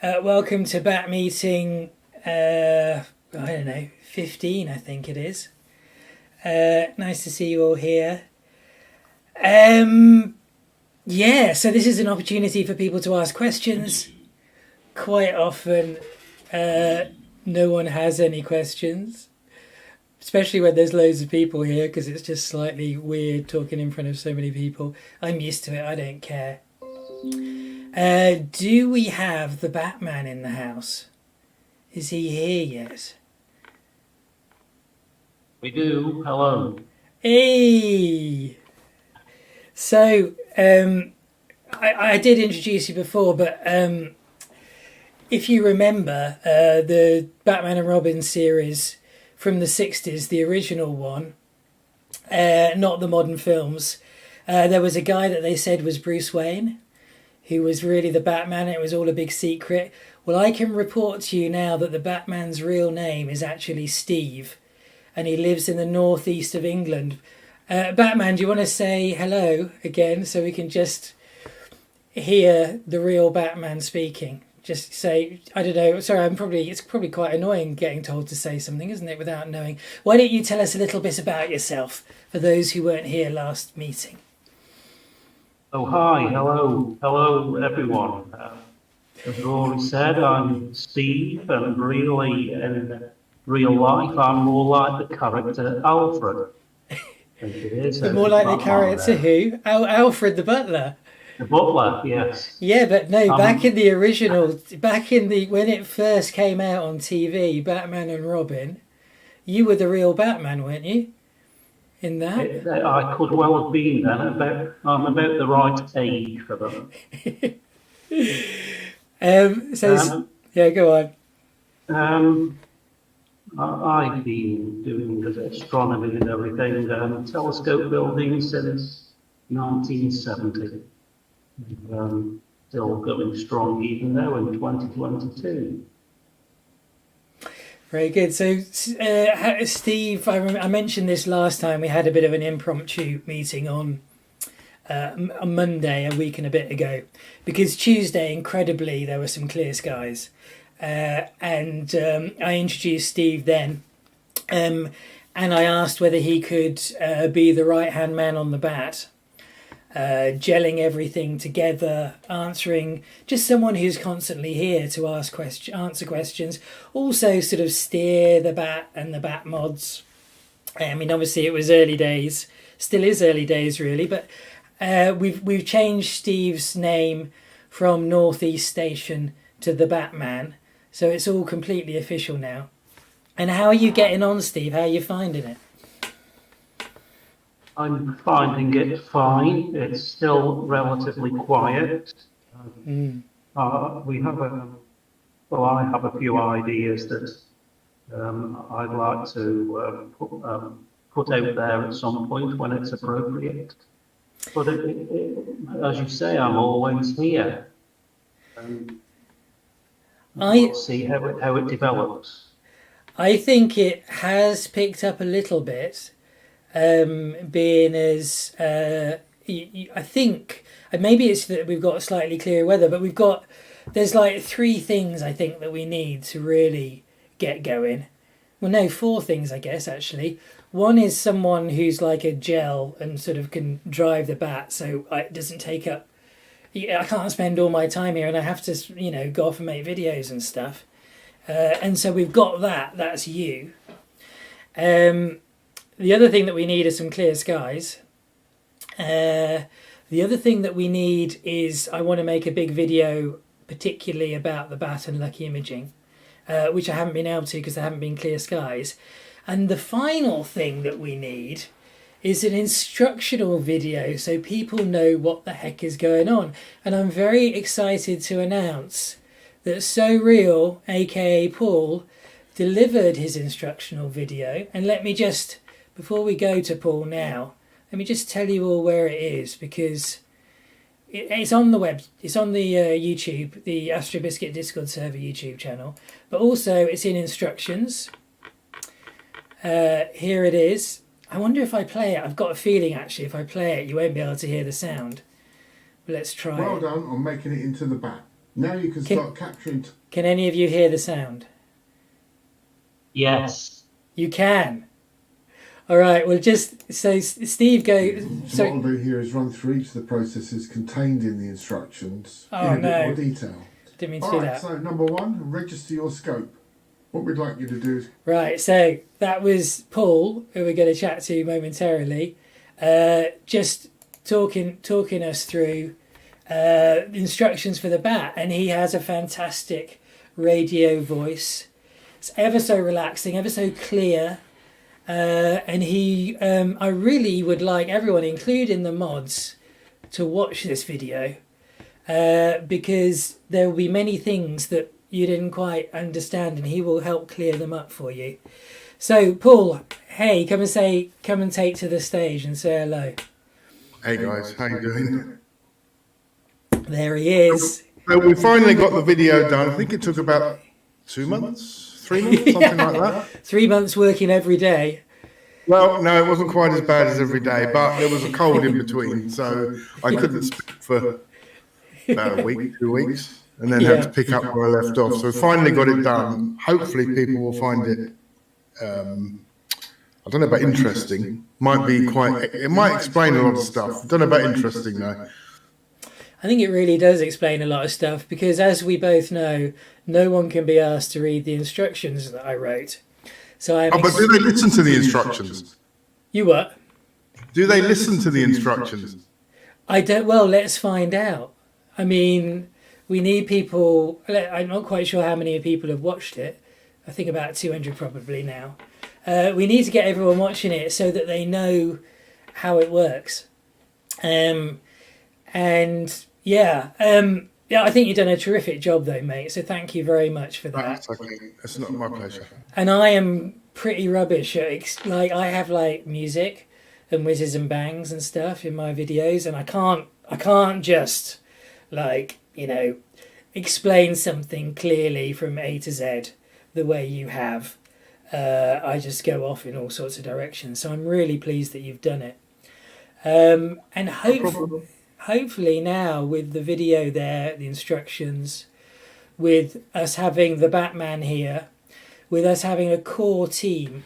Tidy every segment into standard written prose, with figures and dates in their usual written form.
Welcome to Bat Meeting, I don't know, 15 I think it is. Nice to see you all here. Yeah, so this is an opportunity for people to ask questions. Quite often, no one has any questions, especially when there's loads of people here, because it's just slightly weird talking in front of so many people. I'm used to it, I don't care. Do we have the Batman in the house? Is he here yet? We do. Hello. Hey! So, I did introduce you before, but if you remember the Batman and Robin series from the 60s, the original one, not the modern films, there was a guy that they said was Bruce Wayne, who was really the Batman. It was all a big secret. Well, I can report to you now that the Batman's real name is actually Steve, and he lives in the northeast of England. Batman, do you want to say hello again so we can just hear the real Batman speaking? Just say, I don't know, sorry, it's probably quite annoying getting told to say something, isn't it, without knowing. Why don't you tell us a little bit about yourself for those who weren't here last meeting? Oh, hi. Hello, everyone. As already said, I'm Steve, and really, in real life, I'm more like the character Alfred. You're more like the character who? Alfred the butler. The butler, yes. Yeah, but no, back in the original, when it first came out on TV, Batman and Robin, you were the real Batman, weren't you? In that? I could well have been then. I'm about the right age for them. Yeah, go on. I've been doing astronomy and everything, telescope building since 1970. Still going strong even now in 2022. Very good. So, Steve, I mentioned this last time. We had a bit of an impromptu meeting on Monday, a week and a bit ago, because Tuesday, incredibly, there were some clear skies. And I introduced Steve then, and I asked whether he could be the right-hand man on the bat, gelling everything together, answering, just someone who's constantly here to answer questions, also sort of steer the bat and the bat mods. I mean, obviously it was early days, still is early days really, but we've changed Steve's name from Northeast Station to the Batman. So it's all completely official now. And how are you getting on, Steve? How are you finding it? I'm finding it fine. It's still relatively quiet. I have a few ideas that I'd like to put out there at some point when it's appropriate. But as you say, I'm always here. We'll see how it develops. I think it has picked up a little bit, being as I think, and maybe it's that we've got slightly clearer weather, but there's like 3 things I think that we need to really get going. Well, no, 4 things I guess actually. One is someone who's like a gel and sort of can drive the bat, so it doesn't take up. I can't spend all my time here, and I have to, go off and make videos and stuff. And so we've got that. That's you. The other thing that we need is some clear skies. The other thing that we need is I want to make a big video, particularly about the bat and lucky imaging, which I haven't been able to because there haven't been clear skies. And the final thing that we need is an instructional video so people know what the heck is going on. And I'm very excited to announce that So Real, aka Paul, delivered his instructional video. And let me just, before we go to Paul now, let me just tell you all where it is, because it's on the web, it's on the YouTube, the Astrobiscuit Discord server YouTube channel, but also it's in instructions. Here it is. I wonder if I play it. I've got a feeling actually if I play it you won't be able to hear the sound. But let's try Well it. done on making it into the bat. Now you can start capturing. Can any of you hear the sound? Yes. You can. All right. Well, just so Steve go. So what I'll do here is run through each of the processes contained in the instructions in a bit more detail. Didn't mean to do that. So number 1, register your scope. What we'd like you to do is... Right, so that was Paul, who we're going to chat to momentarily, just talking us through instructions for the bat, and he has a fantastic radio voice. It's ever so relaxing, ever so clear, and I really would like everyone, including the mods, to watch this video, because there will be many things that you didn't quite understand, and he will help clear them up for you. So, Paul, hey, come and take to the stage and say hello. Hey guys, how you doing? There he is. So we finally got the video done. I think it took about 2 months, 3 months, something like that. 3 months working every day. Well, no, it wasn't quite as bad as every day, but there was a cold in between, so I couldn't speak for about a week, 2 weeks. And then had to pick up where I left off. So finally got it done. Hopefully people will find it, I don't know about interesting. It might explain a lot of stuff. I don't know about interesting though. I think it really does explain a lot of stuff, because as we both know, no one can be asked to read the instructions that I wrote. So but do they listen to the instructions? You what? Do they listen to the instructions? I don't. Well, let's find out. I mean, we need people. I'm not quite sure how many people have watched it. I think about 200 probably now. We need to get everyone watching it so that they know how it works. I think you've done a terrific job though, mate. So thank you very much for that. That's okay. It's not my pleasure. And I am pretty rubbish at I have music and whizzes and bangs and stuff in my videos, and I can't just explain something clearly from A to Z the way you have. I just go off in all sorts of directions. So I'm really pleased that you've done it. And hopefully now with the video there, the instructions, with us having the Batman here, with us having a core team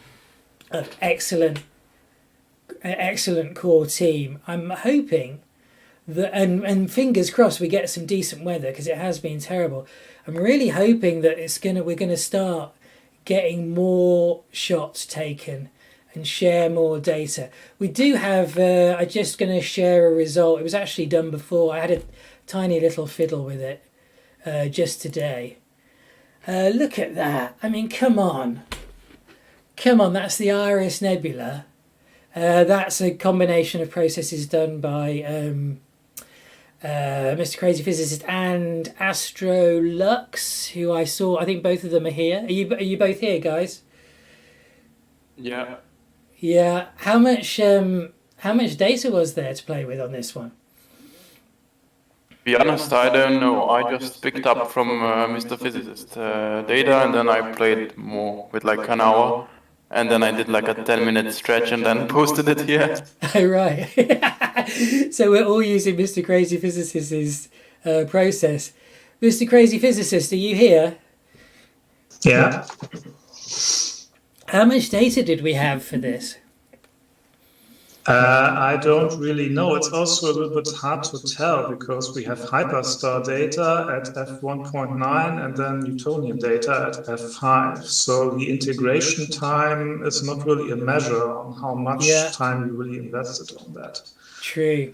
of excellent core team, I'm hoping that, and fingers crossed we get some decent weather, because it has been terrible. I'm really hoping that we're gonna start getting more shots taken and share more data. We do have, I'm just going to share a result. It was actually done before. I had a tiny little fiddle with it just today. Look at that. I mean, come on. That's the Iris Nebula. That's a combination of processes done by Mr. Crazy Physicist and Astrolux, who I saw. I think both of them are here. Are you both here, guys? Yeah. Yeah. How much data was there to play with on this one? To be honest, I don't know. I just picked up from Mr. Physicist data, and then I played more with an hour, and then I did a 10-minute stretch and then posted it here. Oh, right. So we're all using Mr. Crazy Physicist's process. Mr. Crazy Physicist, are you here? Yeah. How much data did we have for this? I don't really know. It's also a little bit hard to tell, because we have hyperstar data at f1.9 and then Newtonian data at f5. So the integration time is not really a measure on how much time you really invested on that. True.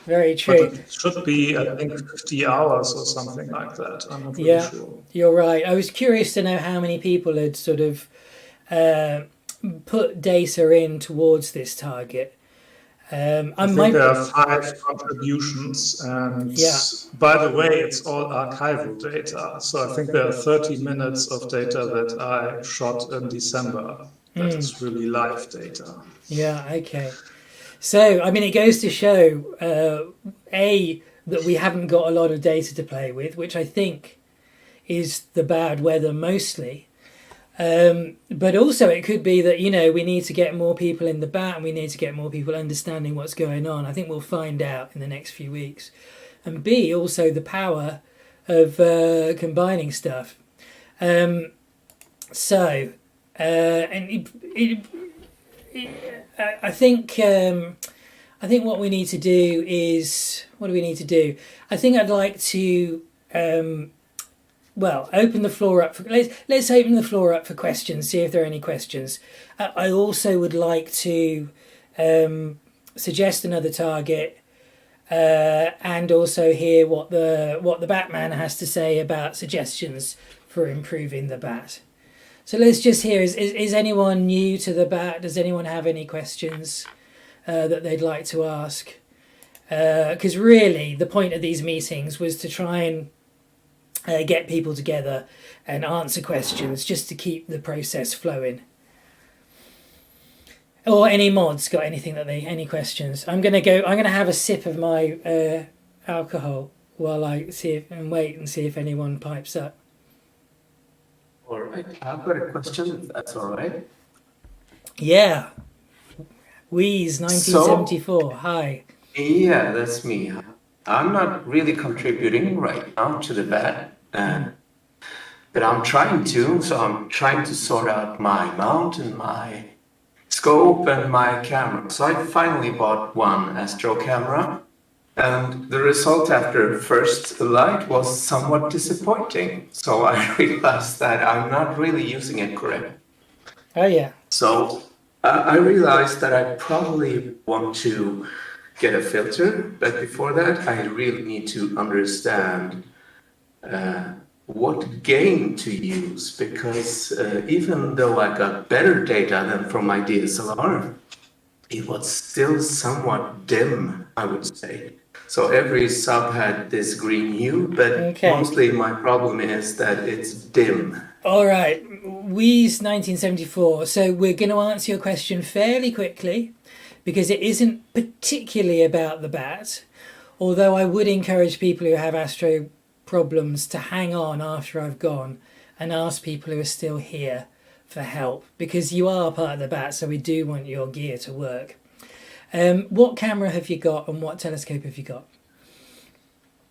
Very true. But it should be, I think, 50 hours or something like that. I'm not really sure. You're right. I was curious to know how many people had sort of put data in towards this target. I think there are 5 contributions, and by the way, it's all archival data. So I think there are 30 minutes of data that I shot in December. That is really live data. Yeah, okay. So, I mean, it goes to show, that we haven't got a lot of data to play with, which I think is the bad weather mostly. But also it could be that, we need to get more people in the bat, and we need to get more people understanding what's going on. I think we'll find out in the next few weeks. And B, also the power of combining stuff. I think what we need to do is, what do we need to do? I think I'd like to open the floor up for, let's open the floor up for questions, see if there are any questions. I also would like to suggest another target and also hear what the Batman has to say about suggestions for improving the Bat. So let's just hear, is anyone new to the Bat? Does anyone have any questions that they'd like to ask? Because really the point of these meetings was to try and get people together and answer questions just to keep the process flowing. Or any mods got anything any questions? I'm gonna have a sip of my alcohol while I wait and see if anyone pipes up. All right, I've got a question, if that's all right. Yeah. Wheeze 1974, hi. Yeah, that's me. I'm not really contributing right now to the Bat, but I'm trying to. So I'm trying to sort out my mount and my scope and my camera. So I finally bought one Astro camera, and the result after first light was somewhat disappointing. So I realized that I'm not really using it correctly. Oh yeah. So I realized that I probably want to get a filter, but before that I really need to understand what gain to use, because even though I got better data than from my DSLR, it was still somewhat dim, I would say. So every sub had this green hue, but mostly my problem is that it's dim. All right, Wheeze 1974. So we're going to answer your question fairly quickly because it isn't particularly about the Bat, although I would encourage people who have Astro problems to hang on after I've gone and ask people who are still here for help, because you are part of the Bat, so we do want your gear to work. What camera have you got and what telescope have you got?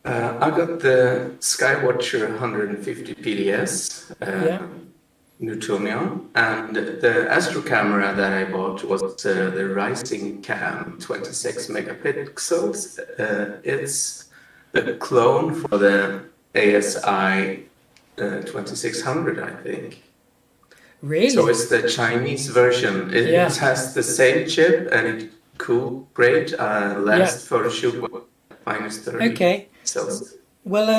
I got the Skywatcher 150 PDS Newtonian, and the Astro camera that I bought was the Rising Cam 26 megapixels. It's the clone for the ASI 2600, I think. Really? So it's the Chinese version. It has the same chip and it cool, great. Last photo shoot was -30. Okay. Celsius. Well,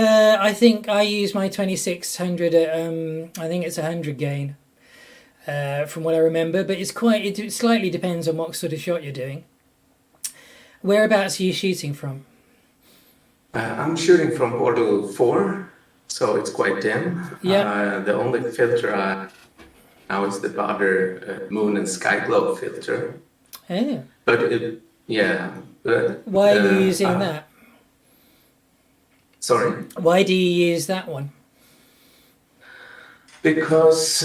I think I use my 2600 at, I think it's 100 gain, from what I remember, but it slightly depends on what sort of shot you're doing. Whereabouts are you shooting from? I'm shooting from Portal 4, so it's quite dim. Yeah. The only filter now is the Bader Moon and Sky Glow filter. Oh. But why are you using that? Sorry? Why do you use that one? Because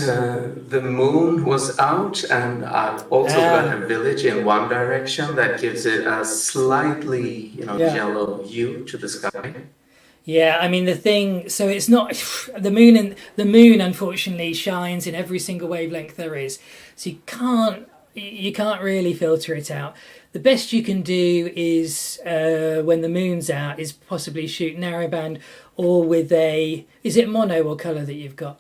the moon was out, and I've also got a village in one direction that gives it a slightly, yellow hue to the sky. Yeah, I mean so it's not the moon unfortunately shines in every single wavelength there is, so you can't really filter it out. The best you can do is when the moon's out is possibly shoot narrowband or with is it mono or color that you've got?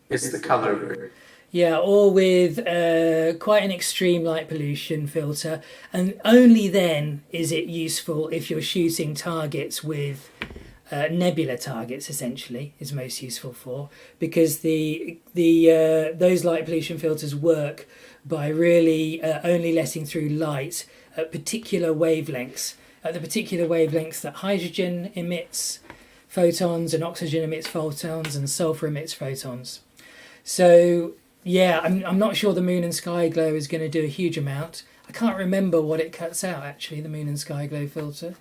It's the color. Yeah, or with quite an extreme light pollution filter, and only then is it useful if you're shooting targets with nebula targets. Essentially, is most useful for, because those light pollution filters work by really only letting through light at particular wavelengths, at the particular wavelengths that hydrogen emits photons and oxygen emits photons and sulfur emits photons. So yeah, I'm not sure the Moon and Sky Glow is going to do a huge amount. I can't remember what it cuts out actually, the Moon and Sky Glow filter.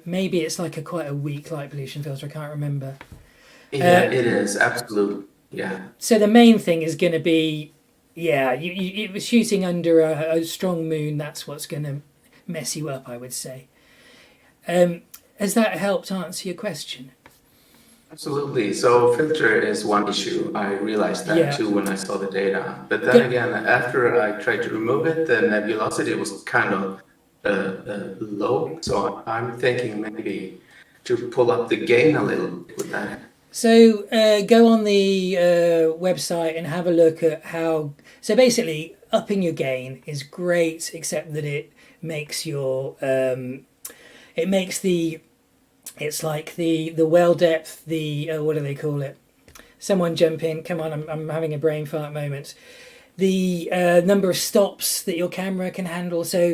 Maybe it's like quite a weak light pollution filter, I can't remember. Yeah, it is, absolute, yeah. So the main thing is going to be, you was shooting under a strong moon, that's what's going to mess you up, I would say. Has that helped answer your question? Absolutely. So filter is one issue. I realized that too when I saw the data. But then again, after I tried to remove it, the nebulosity was kind of low. So I'm thinking maybe to pull up the gain a little bit with that. So go on the website and have a look at how. So basically, upping your gain is great, except that it makes your it's like the well depth, the what do they call it? Someone jump in! Come on, I'm having a brain fart moment. The number of stops that your camera can handle. So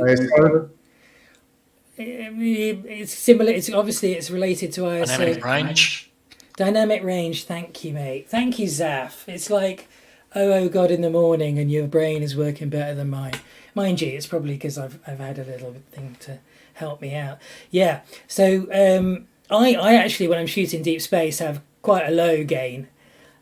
it's similar. It's obviously it's related to ISO. Dynamic range. Dynamic range. Thank you, mate. Thank you, Zaf. It's like oh God in the morning, and your brain is working better than mine. Mind you, it's probably because I've had a little thing to help me out. Yeah. So I actually, when I'm shooting deep space, have quite a low gain.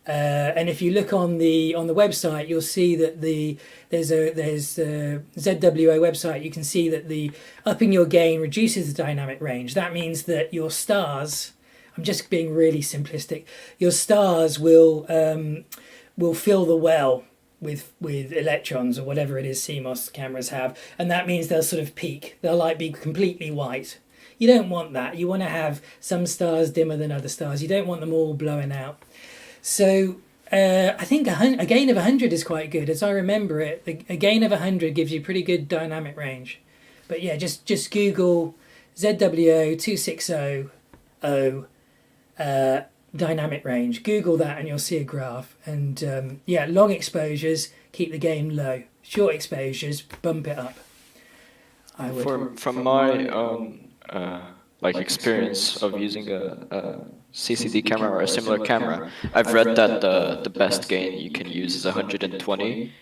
And if you look on the website, you'll see that there's a ZWO website. You can see that the upping your gain reduces the dynamic range. That means that your stars, I'm just being really simplistic, your stars will fill the well with electrons or whatever it is CMOS cameras have, and that means they'll sort of peak. They'll like be completely white. You don't want that. You want to have some stars dimmer than other stars. You don't want them all blowing out. So I think a gain of 100 is quite good. As I remember it, a gain of 100 gives you pretty good dynamic range. But yeah, just Google ZWO2600 dynamic range. Google that and you'll see a graph. And yeah, long exposures, keep the gain low. Short exposures, bump it up. I would. From my own experience of using a CCD camera or a similar camera, I've read that the best gain you can use is 120,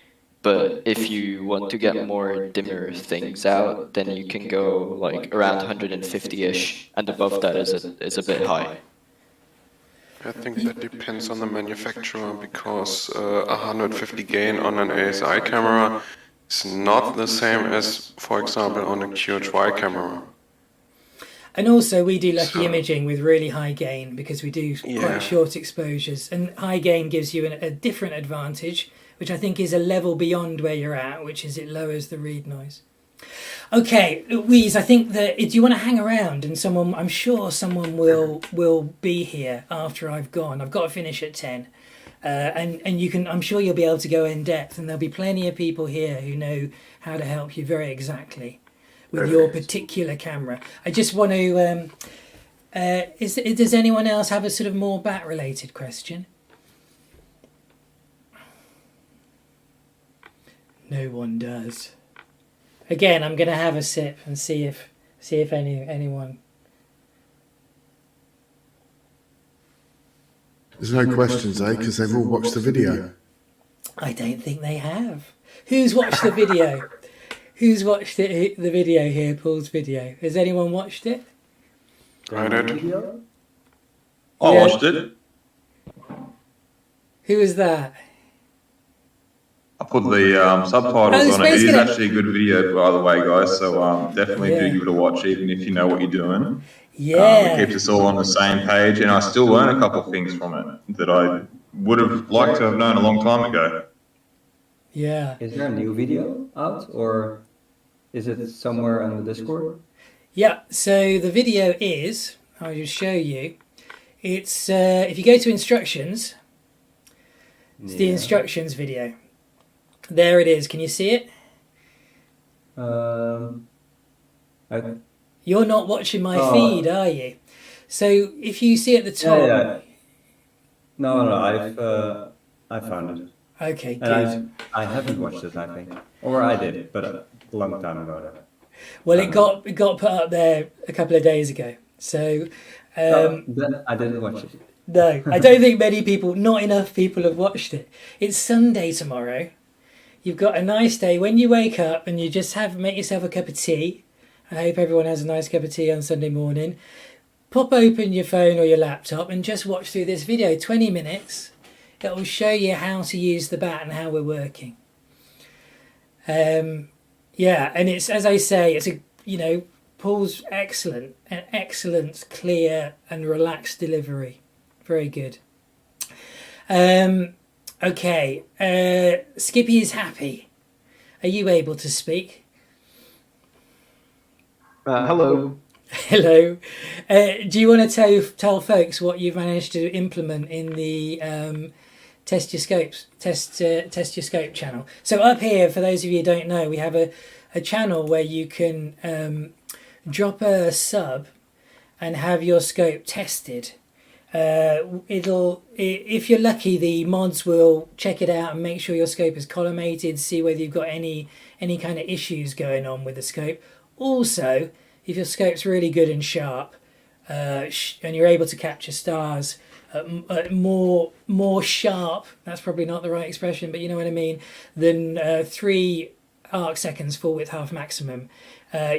but if you want to get more dimmer things out, then you can go like around 150-ish, and above that is a bit high. I think that depends on the manufacturer, because 150 gain on an ASI camera is not the same as, for example, on a QHY camera. And also we do lucky imaging with really high gain because we do quite short exposures, and high gain gives you a different advantage, which I think is a level beyond where you're at, which is it lowers the read noise. Okay, Louise, I think that do you want to hang around, and I'm sure someone will be here after I've gone. I've got to finish at 10. And you can, I'm sure you'll be able to go in depth, and there'll be plenty of people here who know how to help you very exactly with your particular camera. I just want to, does anyone else have a sort of more bat-related question? No one does. Again, I'm going to have a sip and see if anyone. There's no questions, because they've all watched the video. I don't think they have. Who's watched the video? Who's watched the video here, Paul's video? Has anyone watched it? I did. I watched it. Who was that? I put the subtitles on it. It is actually a good video, by the way, guys. So definitely do give it a watch, even if you know what you're doing. Yeah. It keeps us all on the same page, and I still learn a couple of things from it that I would have liked to have known a long time ago. Yeah. Is there a new video out, or is it somewhere on the Discord? Yeah, so the video is, I'll just show you. It's, if you go to instructions, it's the instructions video. There it is. Can you see it? You're not watching my feed, are you? So if you see at the top... Yeah. No, I found it. Okay, good. And I haven't watched it, I think. Or I did, but a long time ago. Well, it got put up there a couple of days ago. So... I didn't watch it. No, I don't think many people, not enough people have watched it. It's Sunday tomorrow. You've got a nice day. When you wake up and you just make yourself a cup of tea, I hope everyone has a nice cup of tea on Sunday morning, pop open your phone or your laptop and just watch through this video, 20 minutes. It will show you how to use the bat and how we're working. Yeah, and it's, as I say, it's Paul's an excellent, clear and relaxed delivery. Very good. Okay. Skippy is happy. Are you able to speak? Hello. Hello. Do you want to tell folks what you've managed to implement in the Test Your Scope channel? So up here, for those of you who don't know, we have a channel where you can drop a sub and have your scope tested. If you're lucky, the mods will check it out and make sure your scope is collimated, see whether you've got any kind of issues going on with the scope. Also, if your scope's really good and sharp, and you're able to capture stars more sharp, that's probably not the right expression, but you know what I mean, than 3 arc seconds full width half maximum,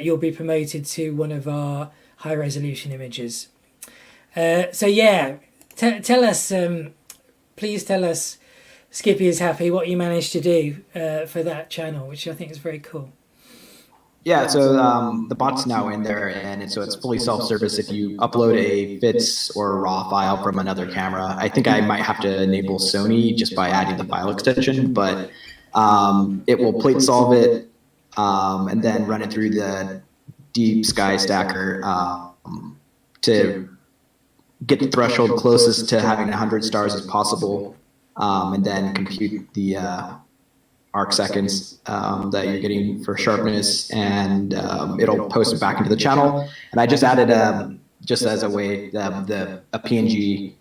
you'll be promoted to one of our high resolution images. So yeah, tell us, please tell us, Skippy is happy, what you managed to do for that channel, which I think is very cool. Yeah, so the bot's now in there, and it's fully self-service. If you upload a FITS or a RAW file from another camera, I think I might have to enable Sony just by adding the file extension, but it will plate solve it and then run it through the Deep Sky Stacker to get the threshold closest to having 100 stars as possible, and then compute the arc seconds that you're getting for sharpness, and it'll post it back into the channel. And I just added, just as a way, a PNG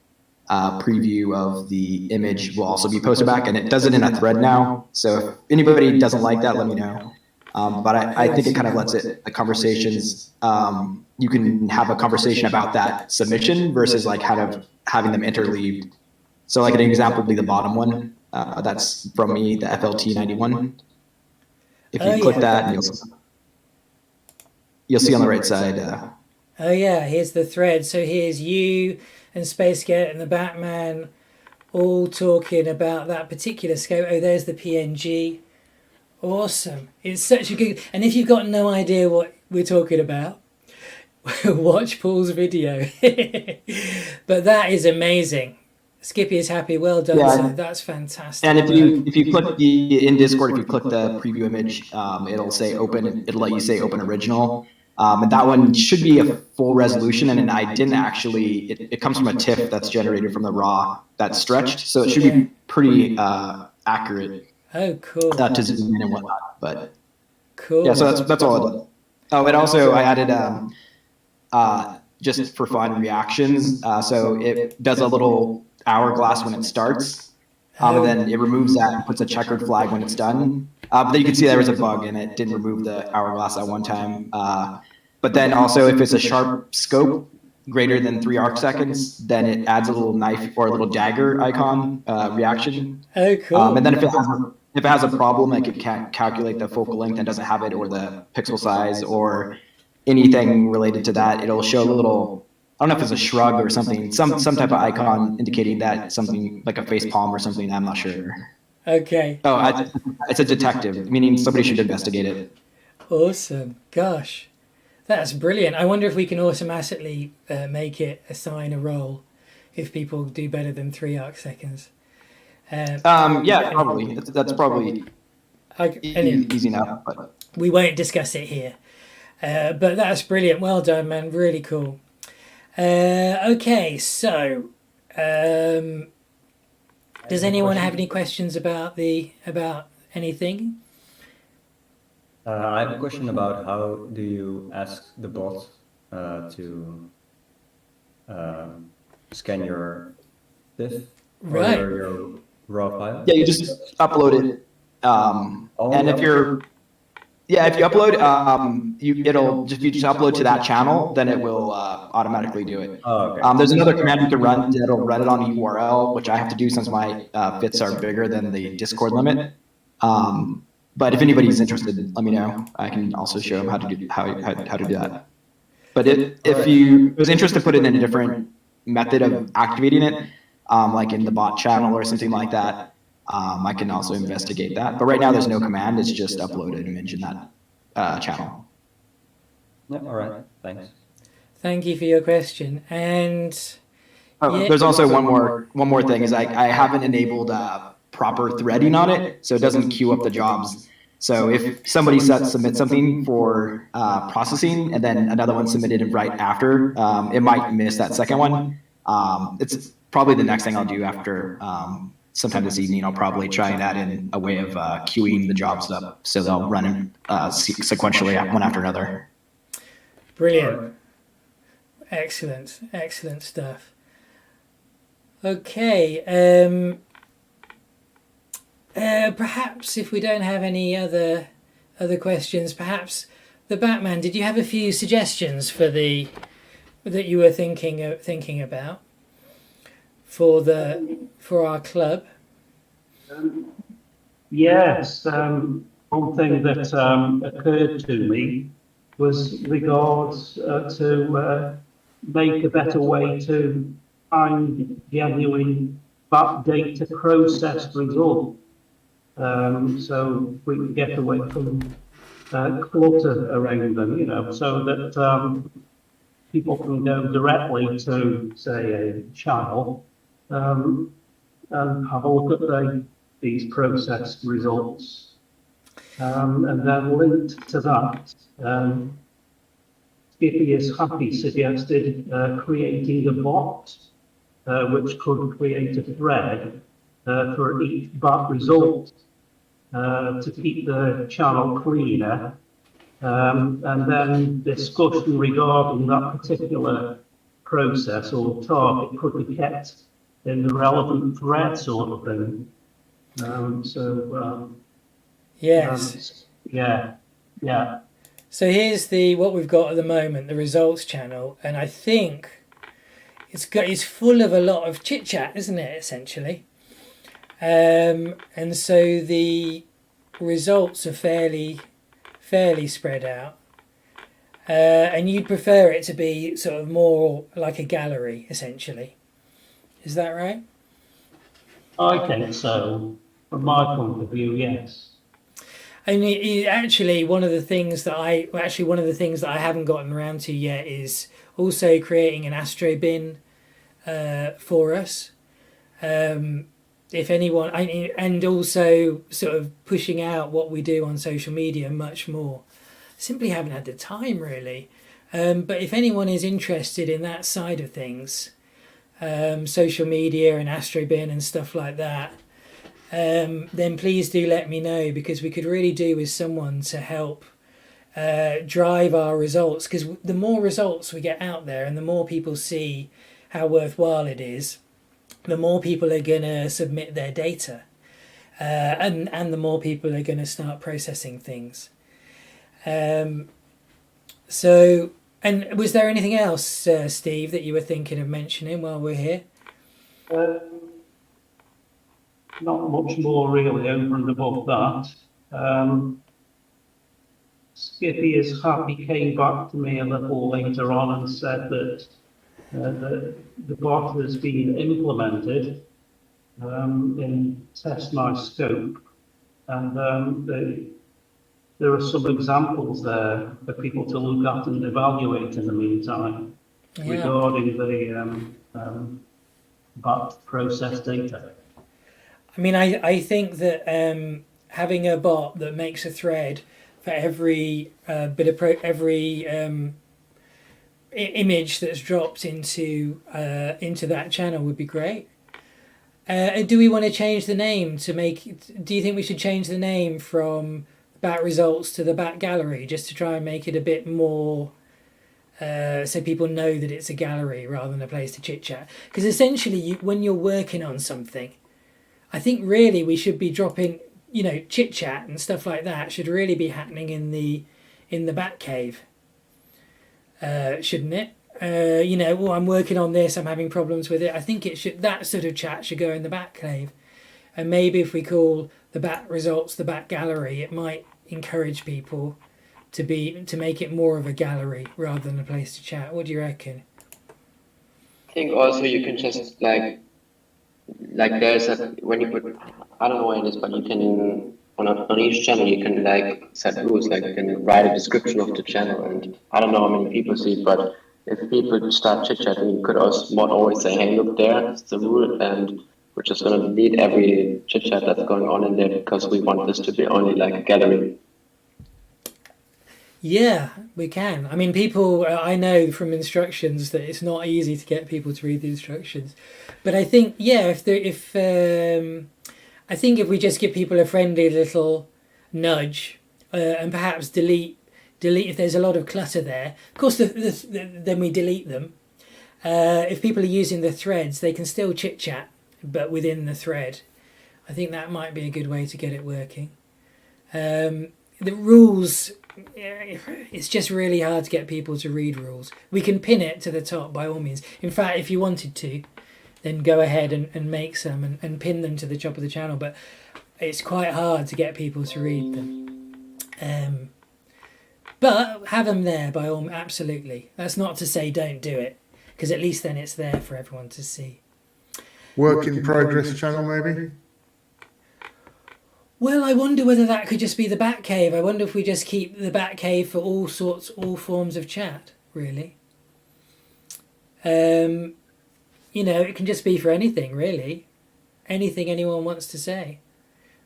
preview of the image will also be posted back, and it does it in a thread now. So if anybody doesn't like that, let me know. But I think it kind of lets the conversations, you can have a conversation about that submission versus like having them interleaved. So like an example would be the bottom one. That's from me, the FLT91. If you click that, and you'll see on the right side. Oh yeah, here's the thread. So here's you and SpaceGate and the Batman all talking about that particular scope. Oh, there's the PNG. Awesome. It's such a good... And if you've got no idea what we're talking about, watch Paul's video. But that is amazing. Skippy is happy. Well done. Yeah. So that's fantastic. And if you click in Discord, if you click the preview image, it'll say open. It'll let you say open original. And that one should be a full resolution. And I didn't actually. It comes from a TIFF that's generated from the RAW that's stretched, so it should be pretty accurate. Oh, cool. To zoom in and whatnot, but cool. Yeah, so that's all I did. Oh, and also I added just for fun reactions. So it does a little hourglass when it starts, and then it removes that and puts a checkered flag when it's done. But then you can see there was a bug and it didn't remove the hourglass at one time. But then also if it's a sharp scope greater than 3 arc seconds, then it adds a little knife or a little dagger icon reaction. Oh, cool. And then if it has a problem, like it can't calculate the focal length and doesn't have it, or the pixel size or anything related to that, it'll show a little, I don't know if it's a shrug or something, some type of icon indicating that something like a face palm or something, I'm not sure. Okay. Oh, it's a detective, meaning somebody should investigate it. Awesome. Gosh, that's brilliant. I wonder if we can automatically make it assign a role if people do better than 3 arc seconds. Yeah, probably. That's probably easy enough. But we won't discuss it here. But that's brilliant. Well done, man. Really cool. Okay, so does anyone have any questions about anything? I have a question about how do you ask the bot to scan your TIFF or your raw file? Yeah, you just upload it, and if you upload, if you just upload to that channel, then it will automatically do it. Oh, okay. There's another command you can run that'll run it on a URL, which I have to do since my bits are bigger than the Discord limit. But if anybody's interested, let me know. I can also show them how to do that. But if you was interested to put it in a different method of activating it, like in the bot channel or something like that, I can also investigate that. But right now there's no command, it's just upload an image in that channel. Yeah, all right, thanks. Thank you for your question. And There's also one more thing is I haven't enabled proper threading on it, so it doesn't queue up the jobs. So if somebody submits something for processing and then another one submitted right after, it might miss that second one. It's probably the next thing I'll do after sometime this evening. I'll probably try and add in a way of queuing the jobs up so they'll run sequentially one after another. Brilliant. Excellent stuff. Okay. Perhaps if we don't have any other questions, perhaps the Batman. Did you have a few suggestions that you were thinking about for our club? Yes. One thing that occurred to me was regards to make a better way to find genuine bat data processed results. So we can get away from clutter around them, so that people can go directly to, say, a channel and have a look at these processed results. And then linked to that, Skippyishappy suggested creating a bot which could create a thread for each bat result to keep the channel cleaner, and then discussion regarding that particular process or target could be kept in the relevant thread sort of thing. Yes. Yeah. So here's what we've got at the moment, the results channel, and I think it's full of a lot of chit chat, isn't it? Essentially. And so the results are fairly spread out, and you'd prefer it to be sort of more like a gallery, essentially. Is that right? I think so. From my point of view, yes. And actually, one of the things that I haven't gotten around to yet is also creating an Astrobin for us. If anyone, and also sort of pushing out what we do on social media much more. Simply haven't had the time, really. But if anyone is interested in that side of things, social media and Astrobin and stuff like that, then please do let me know, because we could really do with someone to help drive our results. Because the more results we get out there and the more people see how worthwhile it is, the more people are going to submit their data, and the more people are going to start processing things. So, and was there anything else, Steve, that you were thinking of mentioning while we're here? Not much more really over and above that. Skippyishappy came back to me a little later on and said that the bot has been implemented in Test My Scope, and there are some examples there for people to look at and evaluate in the meantime regarding the bat process data. I mean, I think that having a bot that makes a thread for every image that's dropped into that channel would be great. Do we want to change the name to make? Do you think we should change the name from Bat Results to the Bat Gallery, just to try and make it a bit more, so people know that it's a gallery rather than a place to chit chat? Because essentially, when you're working on something, I think really we should be dropping, chit chat and stuff like that should really be happening in the Bat Cave, shouldn't it? I'm working on this, I'm having problems with it. I think that sort of chat should go in the Bat Cave, and maybe if we call the Bat Results the Bat Gallery, it might encourage people to make it more of a gallery rather than a place to chat. What do you reckon? I think also you can just like there's when you put, I don't know what it is, but you can on each channel you can set rules, like you can write a description of the channel, and I don't know how many people see it, but if people start chit-chatting, you could also not always say, hey, look, there's the rule, and we're just going to delete every chit-chat that's going on in there because we want this to be only like a gallery. Yeah, we can. I mean, people, I know from instructions that it's not easy to get people to read the instructions. But I think, yeah, I think if we just give people a friendly little nudge and perhaps delete if there's a lot of clutter there. Of course, then we delete them. If people are using the threads, they can still chit-chat, but within the thread. I think that might be a good way to get it working. The rules, it's just really hard to get people to read rules. We can pin it to the top by all means. In fact, if you wanted to, then go ahead and make some and pin them to the top of the channel. But it's quite hard to get people to read them. But have them there by all means, absolutely. That's not to say don't do it, because at least then it's there for everyone to see. Work in progress channel, maybe? Well, I wonder whether that could just be the Batcave. I wonder if we just keep the Batcave for all forms of chat, really. You know, it can just be for anything, really. Anything anyone wants to say,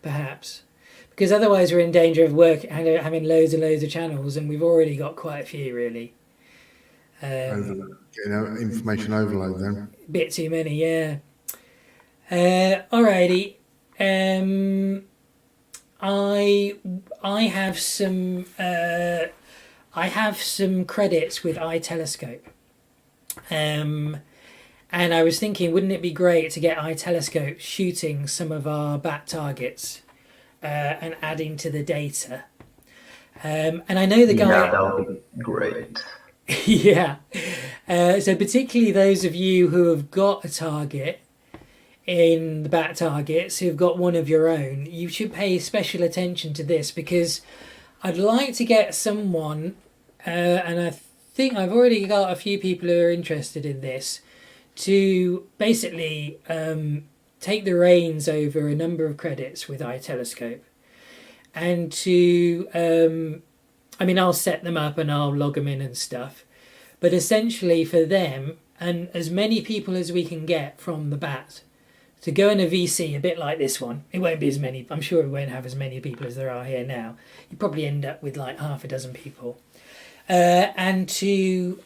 perhaps. Because otherwise we're in danger of having loads and loads of channels, and we've already got quite a few, really. Information overload then. Bit too many, yeah. Alrighty. I have some credits with iTelescope. And I was thinking, wouldn't it be great to get iTelescope shooting some of our bat targets and adding to the data? And I know the guy... Yeah, that would be great. Yeah. So particularly those of you who have got a target in the bat targets, who've got one of your own, you should pay special attention to this, because I'd like to get someone, and I think I've already got a few people who are interested in this, to basically take the reins over a number of credits with iTelescope, and to I mean, I'll set them up and I'll log them in and stuff, but essentially for them and as many people as we can get from the bat to go in a VC, a bit like this one. It won't be as many, I'm sure it won't have as many people as there are here now. You probably end up with like half a dozen people, and to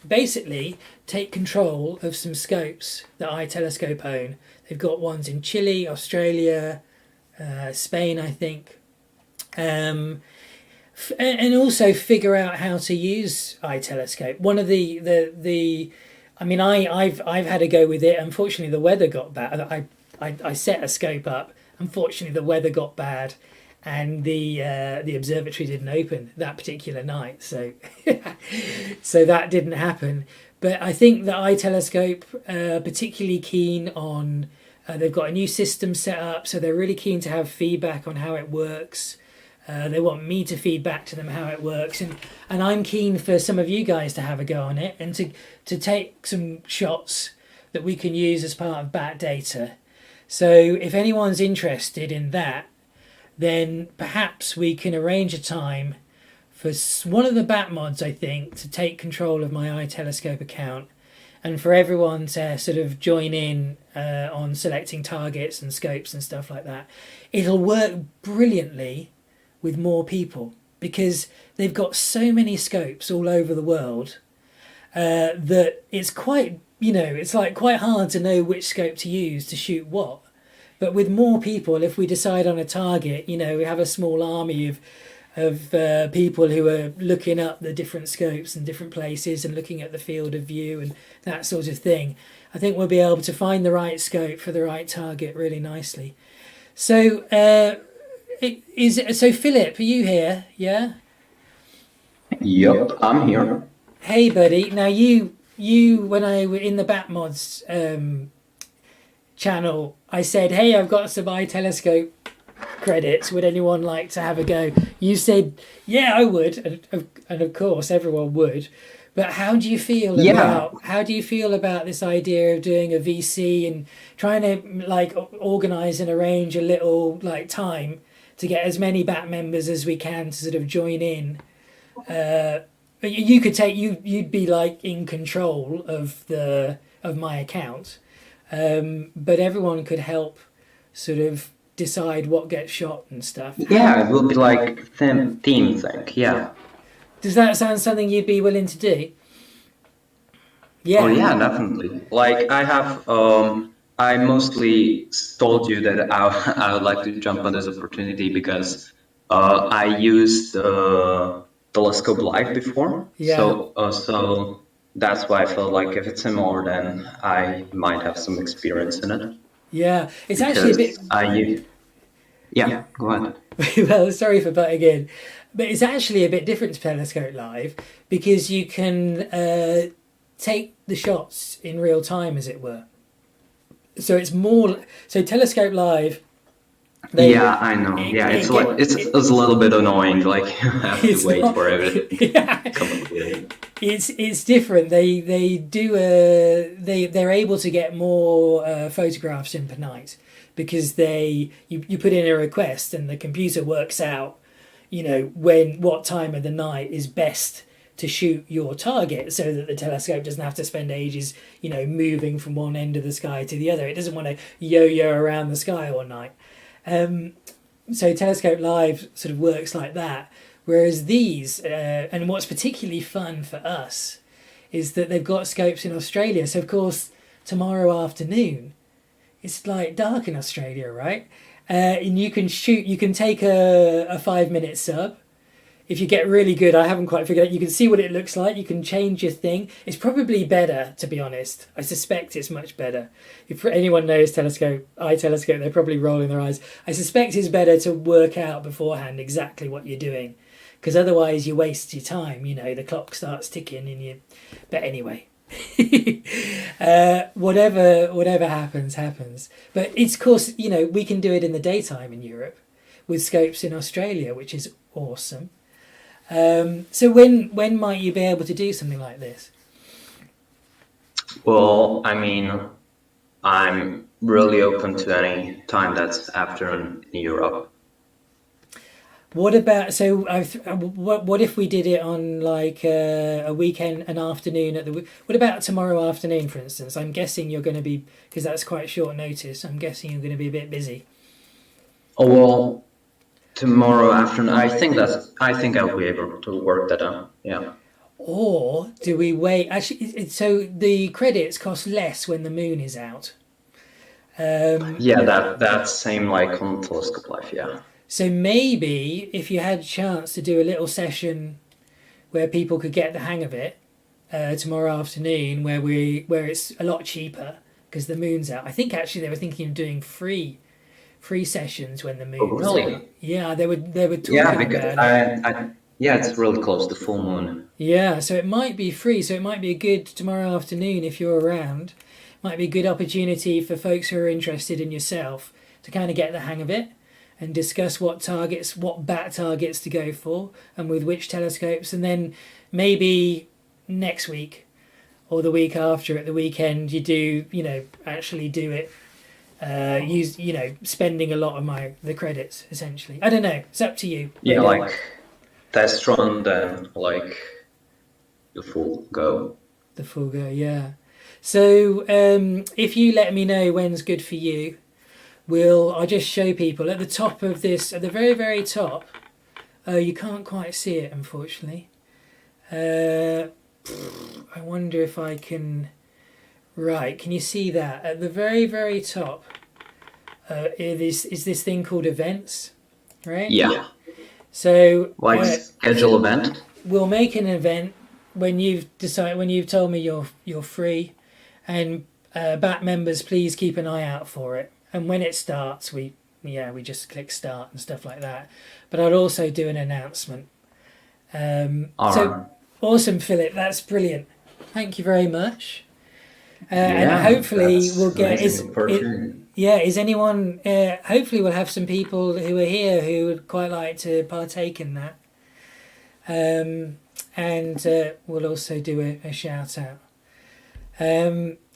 basically take control of some scopes that iTelescope own. They've got ones in Chile, Australia, Spain, I think, and also figure out how to use iTelescope. One of the I mean, I've had a go with it. Unfortunately, the weather got bad. I set a scope up. Unfortunately, the weather got bad, and the observatory didn't open that particular night. So so that didn't happen. But I think that iTelescope particularly keen on. They've got a new system set up, so they're really keen to have feedback on how it works. They want me to feed back to them how it works, and I'm keen for some of you guys to have a go on it and to take some shots that we can use as part of bat data. So if anyone's interested in that, then perhaps we can arrange a time for one of the bat mods, I think, to take control of my iTelescope account, and for everyone to sort of join in on selecting targets and scopes and stuff like that. It'll work brilliantly with more people, because they've got so many scopes all over the world that it's quite, it's like quite hard to know which scope to use to shoot what. But with more people, if we decide on a target, we have a small army of people who are looking up the different scopes and different places and looking at the field of view and that sort of thing. I think we'll be able to find the right scope for the right target really nicely. So so Philip, are you here? Yeah? Yep, I'm here. Hey buddy, now you when I were in the Batmods channel, I said, hey, I've got some iTelescope credits, would anyone like to have a go? You said, yeah, I would, and of course everyone would. But how do you feel about this idea of doing a VC and trying to like organize and arrange a little like time to get as many bat members as we can to sort of join in you could take you'd be like in control of my account, but everyone could help sort of decide what gets shot and stuff. Yeah, it will be like team thing. Yeah. Does that sound something you'd be willing to do? Yeah. Oh yeah, definitely. Like I have, I mostly told you that I would like to jump on this opportunity because I used Telescope Live before. Yeah. So that's why I felt like if it's a more, then I might have some experience in it. Yeah, it's actually a bit. Yeah, go ahead. Well, sorry for butting in, but it's actually a bit different to Telescope Live because you can take the shots in real time, as it were. So it's more. So Telescope Live. Yeah, I know. Yeah, it's a little bit annoying. Like you have to wait for everything. Yeah. It's different. They're able to get more photographs in per night because you put in a request and the computer works out, what time of the night is best to shoot your target, so that the telescope doesn't have to spend ages, moving from one end of the sky to the other. It doesn't want to yo-yo around the sky all night. So Telescope Live sort of works like that, whereas these, and what's particularly fun for us, is that they've got scopes in Australia. So of course, tomorrow afternoon, it's like dark in Australia, right? And you can take a 5-minute sub. If you get really good, I haven't quite figured out, you can see what it looks like, you can change your thing. It's probably better, to be honest. I suspect it's much better. If anyone knows iTelescope, they're probably rolling their eyes. I suspect it's better to work out beforehand exactly what you're doing, because otherwise you waste your time, the clock starts ticking and you... But anyway, whatever happens. But it's, of course, we can do it in the daytime in Europe with scopes in Australia, which is awesome. So when might you be able to do something like this? Well, I mean, I'm really open to any time that's after in Europe. What about what if we did it on like a weekend, an afternoon what about tomorrow afternoon, for instance? I'm guessing you're going to be, because that's quite short notice, I'm guessing you're going to be a bit busy. Oh, well, tomorrow afternoon, I think I'll be able to work that out. Yeah. Or do we wait? Actually, so the credits cost less when the moon is out. Yeah, that's same like on Telescope Live. Yeah. So maybe if you had a chance to do a little session where people could get the hang of it tomorrow afternoon, where it's a lot cheaper because the moon's out. I think actually they were thinking of doing free sessions when the moon was out. Yeah, they were talking about it. It's really close to full moon. Yeah, so it might be free. So it might be a good tomorrow afternoon if you're around. Might be a good opportunity for folks who are interested in yourself to kind of get the hang of it and discuss what bat targets to go for and with which telescopes. And then maybe next week or the week after at the weekend you do, actually do it. Use spending a lot of the credits essentially. I don't know. It's up to you. Yeah, like test run, then like the full go. The full go, yeah. So if you let me know when's good for you, I'll just show people at the top of this, at the very, very top. Oh, you can't quite see it, unfortunately. I wonder if I can... Right, can you see that? At the very, very top is this thing called events, right? Yeah. So... schedule event? We'll make an event when you've told me you're free, and BAT members, please keep an eye out for it. And when it starts, we just click start and stuff like that. But I'll also do an announcement. Awesome, Philip. That's brilliant. Thank you very much. And hopefully we'll get. Is anyone? Hopefully we'll have some people who are here who would quite like to partake in that. And we'll also do a shout out.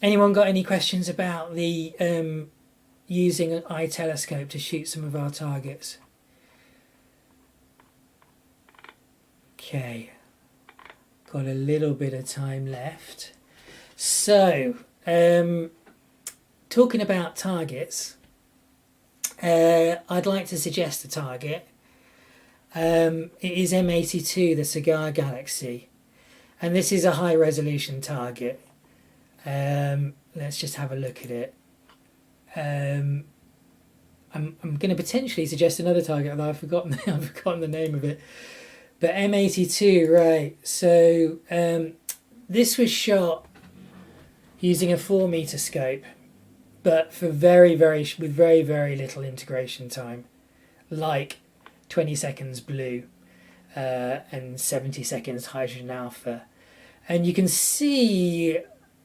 Anyone got any questions about the using an iTelescope to shoot some of our targets? Okay. got a little bit of time left. So, talking about targets, I'd like to suggest a target. It is M82, the Cigar Galaxy, and this is a high resolution target. Let's just have a look at it. I'm going to potentially suggest another target, although I've forgotten the name of it. But M82, right? So this was shot using a 4-meter scope, but for very little integration time, like 20 seconds blue and 70 seconds hydrogen alpha. And you can see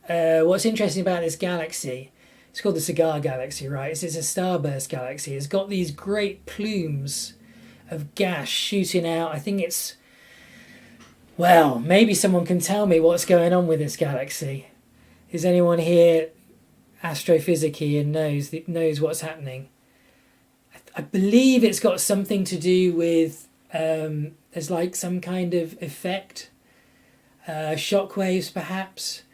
what's interesting about this galaxy. It's called the Cigar Galaxy, right? It's a starburst galaxy. It's got these great plumes of gas shooting out. I think it's, well, maybe someone can tell me what's going on with this galaxy. Is anyone here astrophysicy and knows what's happening? I believe it's got something to do with there's like some kind of effect, shock waves perhaps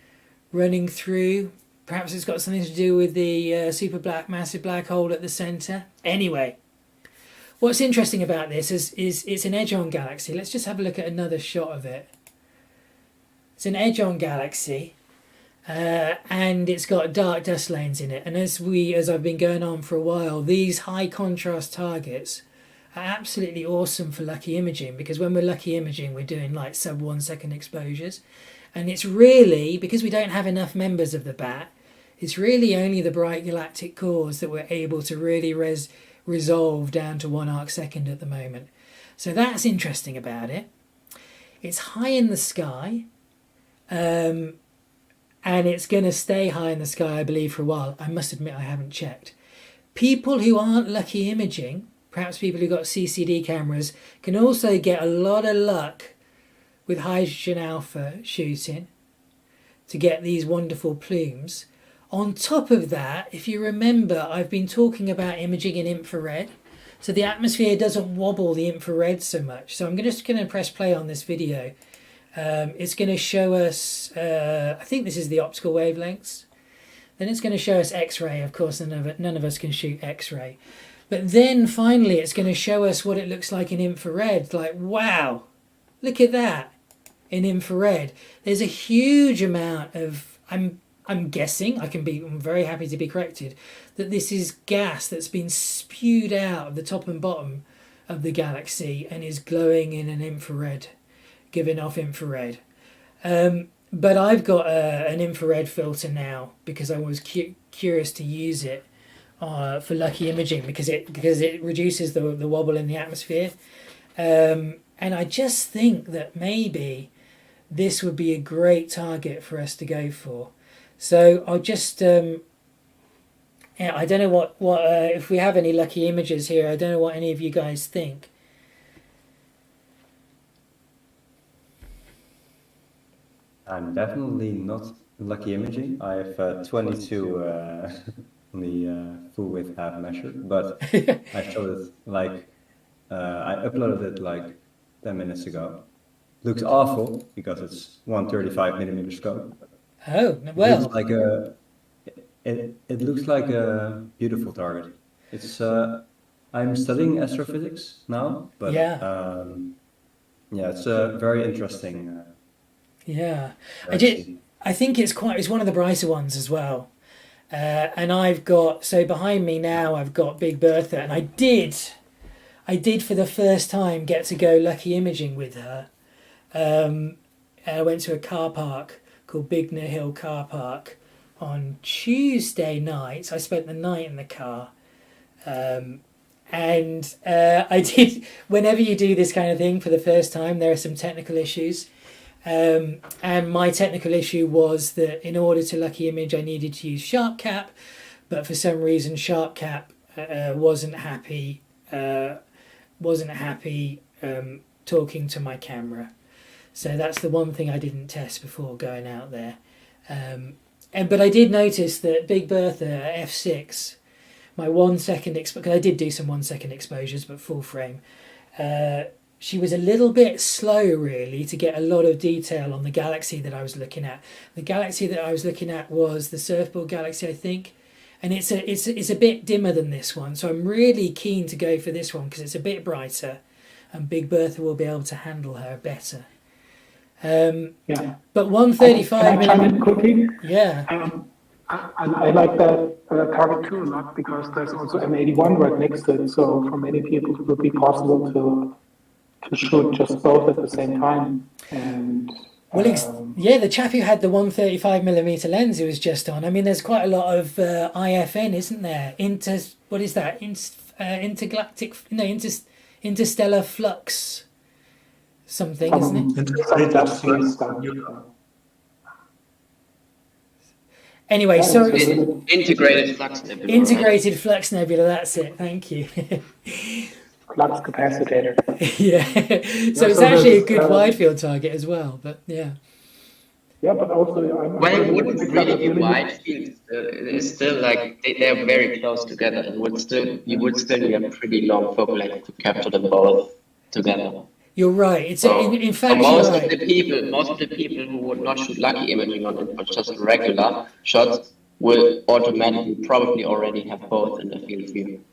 running through. Perhaps it's got something to do with the massive black hole at the centre. Anyway, what's interesting about this is it's an edge-on galaxy. Let's just have a look at another shot of it. It's an edge-on galaxy, and it's got dark dust lanes in it. And as I've been going on for a while, these high contrast targets are absolutely awesome for lucky imaging, because when we're lucky imaging, we're doing like sub 1 second exposures. And it's really, because we don't have enough members of the bat, it's really only the bright galactic cores that we're able to really resolve down to 1 arc second at the moment. So that's interesting about it. It's high in the sky, and it's going to stay high in the sky, I believe, for a while. I must admit I haven't checked. People who aren't lucky imaging, perhaps people who got CCD cameras, can also get a lot of luck with hydrogen alpha shooting to get these wonderful plumes. On top of that, if you remember, I've been talking about imaging in infrared. So the atmosphere doesn't wobble the infrared so much. So I'm just going to press play on this video. It's going to show us, I think this is the optical wavelengths. Then it's going to show us X-ray. Of course, none of us can shoot X-ray. But then finally, it's going to show us what it looks like in infrared. Like, wow, look at that in infrared. There's a huge amount of, I'm guessing, I'm very happy to be corrected, that this is gas that's been spewed out of the top and bottom of the galaxy and is glowing in an infrared, giving off infrared. But I've got an infrared filter now because I was curious to use it for lucky imaging because it reduces the wobble in the atmosphere. And I just think that maybe this would be a great target for us to go for. So I'll just, I don't know what if we have any lucky images here. I don't know what any of you guys think. I'm definitely not lucky imaging. I have 22 on the full width half measure, but I showed it like, I uploaded it like 10 minutes ago. Looks awful because it's 135mm scope. Oh, well. It looks like it looks like a beautiful target. It's I'm studying astrophysics now, but yeah, it's very interesting. Yeah, I think it's one of the brighter ones as well. And I've got, so behind me now I've got Big Bertha, and I did for the first time get to go lucky imaging with her. I went to a car park called Bignor Hill Car Park on Tuesday night. I spent the night in the car. And I did, whenever you do this kind of thing for the first time, there are some technical issues. And my technical issue was that in order to lucky image, I needed to use SharpCap, but for some reason SharpCap wasn't happy talking to my camera. So that's the one thing I didn't test before going out there. But I did notice that Big Bertha at f6, my 1 second because I did do some 1 second exposures, but full frame. she was a little bit slow, really, to get a lot of detail on the galaxy that I was looking at. The galaxy that I was looking at was the Surfball galaxy, I think, and it's a bit dimmer than this one. So I'm really keen to go for this one because it's a bit brighter, and Big Bertha will be able to handle her better. Yeah. But 135 Can I chime in quickly? Yeah. I like that target too a lot because there's also M81 right next to it. So for many people, it would be possible to shoot just both at the same time. And yeah, the chap who had the 135mm lens who was just on. I mean, there's quite a lot of IFN, isn't there? What is that? Intergalactic? No, interstellar flux. Something, isn't it? Integrated Flux Nebula. Anyway, sorry. Integrated Flux Nebula. Integrated Flux Nebula, that's it. Thank you. Flux capacitor. Yeah. So it's actually a good wide field target as well, but yeah. Yeah, but also... Well, it wouldn't really be wide field. It's still like, they're very close together. You would still need a pretty long focal length to capture them both together. You're right. It's in fact most of the people who would not shoot lucky imaging on it, but just regular shots, will automatically probably already have both in the field view.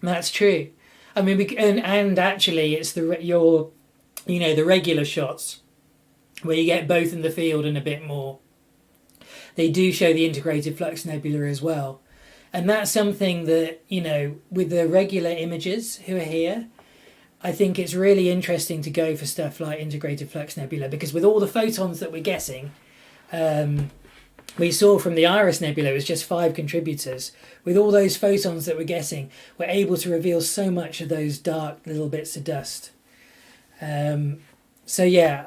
That's true. I mean, and actually, it's the regular shots where you get both in the field and a bit more. They do show the Integrated Flux Nebula as well, and that's something that with the regular images who are here. I think it's really interesting to go for stuff like Integrated Flux Nebula because with all the photons that we're getting, we saw from the Iris Nebula, it was just 5 contributors. With all those photons that we're getting, we're able to reveal so much of those dark little bits of dust. So yeah.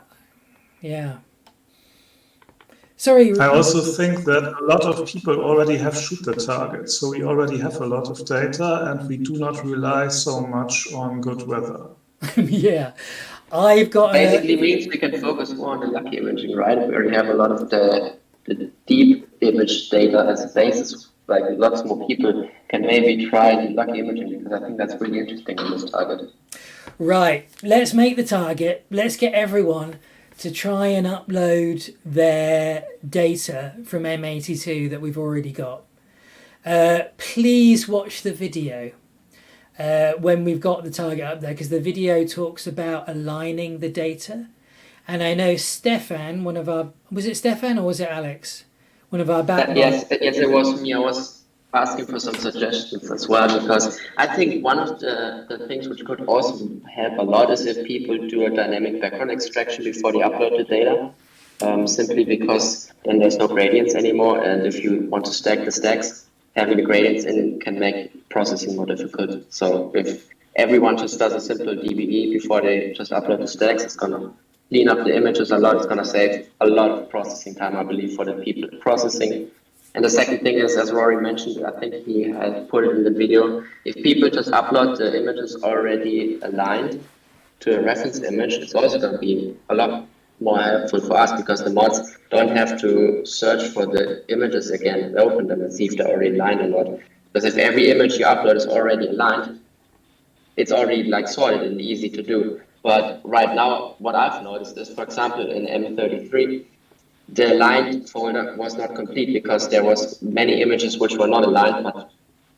Sorry. I also think that a lot of people already have shoot the target, so we already have a lot of data and we do not rely so much on good weather. Yeah, I've got... Basically means we can focus more on the lucky imaging, right? We already have a lot of the deep image data as a basis. Like lots more people can maybe try the lucky imaging because I think that's really interesting on this target. Right, let's make the target. Let's get everyone to try and upload their data from M82 that we've already got. Please watch the video when we've got the target up there because the video talks about aligning the data. And I know Stefan, was it Stefan or was it Alex? One of our Yes, it was me. I was asking for some suggestions as well because I think one of the things which could also help a lot is if people do a dynamic background extraction before they upload the data, simply because then there's no gradients anymore, and if you want to stack the stacks, having the gradients in can make processing more difficult. So if everyone just does a simple DBE before they just upload the stacks, it's going to clean up the images a lot. It's going to save a lot of processing time, I believe, for the people processing. And the second thing is, as Rory mentioned, I think he had put it in the video, if people just upload the images already aligned to a reference image, it's also going to be a lot more helpful for us because the mods don't have to search for the images again, open them and see if they're already aligned or not. Because if every image you upload is already aligned, it's already like sorted and easy to do. But right now, what I've noticed is, for example, in M33, the aligned folder was not complete because there was many images which were not aligned but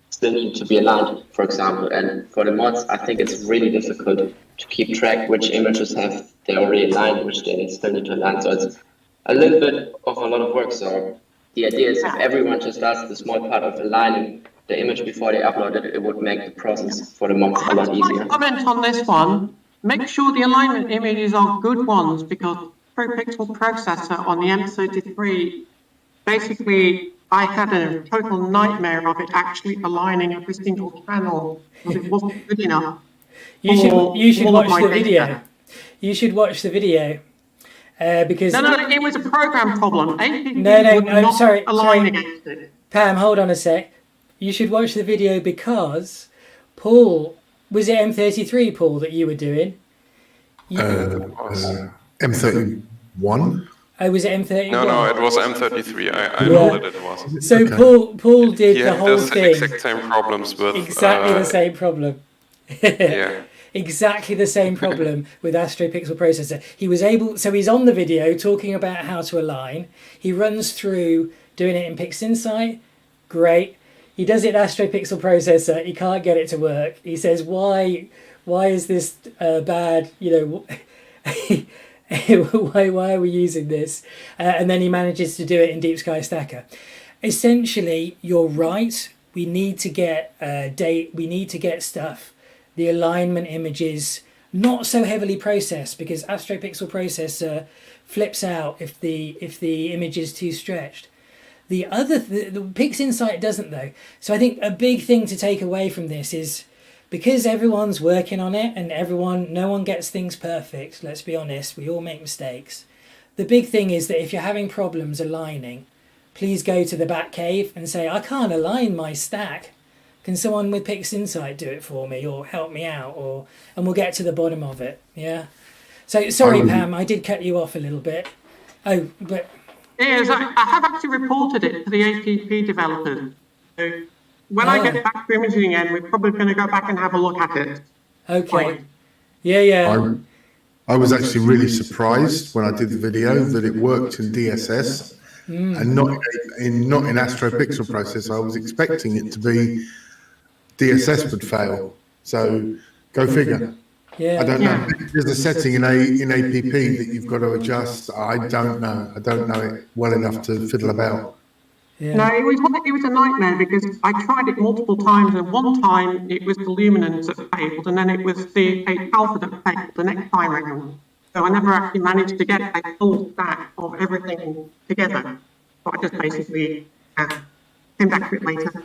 still need to be aligned, for example. And for the mods, I think it's really difficult to keep track which images have they already aligned, which they still need to align. So it's a little bit of a lot of work. So the idea is if everyone just does the small part of aligning the image before they upload it, it would make the process for the mods a lot easier. Comment on this one. Make sure the alignment images are good ones because ProPixel processor on the M33, basically I had a total nightmare of it actually aligning every single channel because it wasn't good enough. You should watch the video. You should watch the video because no, it was a program problem. No, I'm sorry. Align against it. Pam, hold on a sec. You should watch the video because Paul, was it M33, Paul, that you were doing? M31. Oh, was it M31? No, it was M33. I know that it was. So Paul did the whole thing. Exact same problems with exactly the same problem. Yeah. exactly the same problem with AstroPixel processor. He was able, so he's on the video talking about how to align. He runs through doing it in PixInsight. Great. He does it in AstroPixel processor. He can't get it to work. He says, why is this bad? You know, why are we using this? And then he manages to do it in Deep Sky Stacker. Essentially, you're right. We need to get we need to get stuff, the alignment images, not so heavily processed, because AstroPixel processor flips out if the image is too stretched. The PixInsight doesn't though. So I think a big thing to take away from this is, because everyone's working on it and no one gets things perfect, let's be honest, we all make mistakes. The big thing is that if you're having problems aligning, please go to the Batcave and say, I can't align my stack. Can someone with PixInsight do it for me or help me out? And we'll get to the bottom of it. Yeah. So sorry, Pam, I did cut you off a little bit. Oh, but yes, I have actually reported it to the APP developers. So when I get back to imaging again, we're probably going to go back and have a look at it. Okay. Yeah. I was actually really surprised when I did the video that it worked in DSS. And not in AstroPixel processor. I was expecting it to be DSS would fail. So go figure. Yeah. I don't know. There's a setting in APP that you've got to adjust. I don't know. I don't know it well enough to fiddle about. Yeah. No, it was a nightmare because I tried it multiple times, and one time it was the luminance that failed, and then it was the alpha that failed the next time around. So I never actually managed to get a full stack of everything together. So I just basically came back to it later.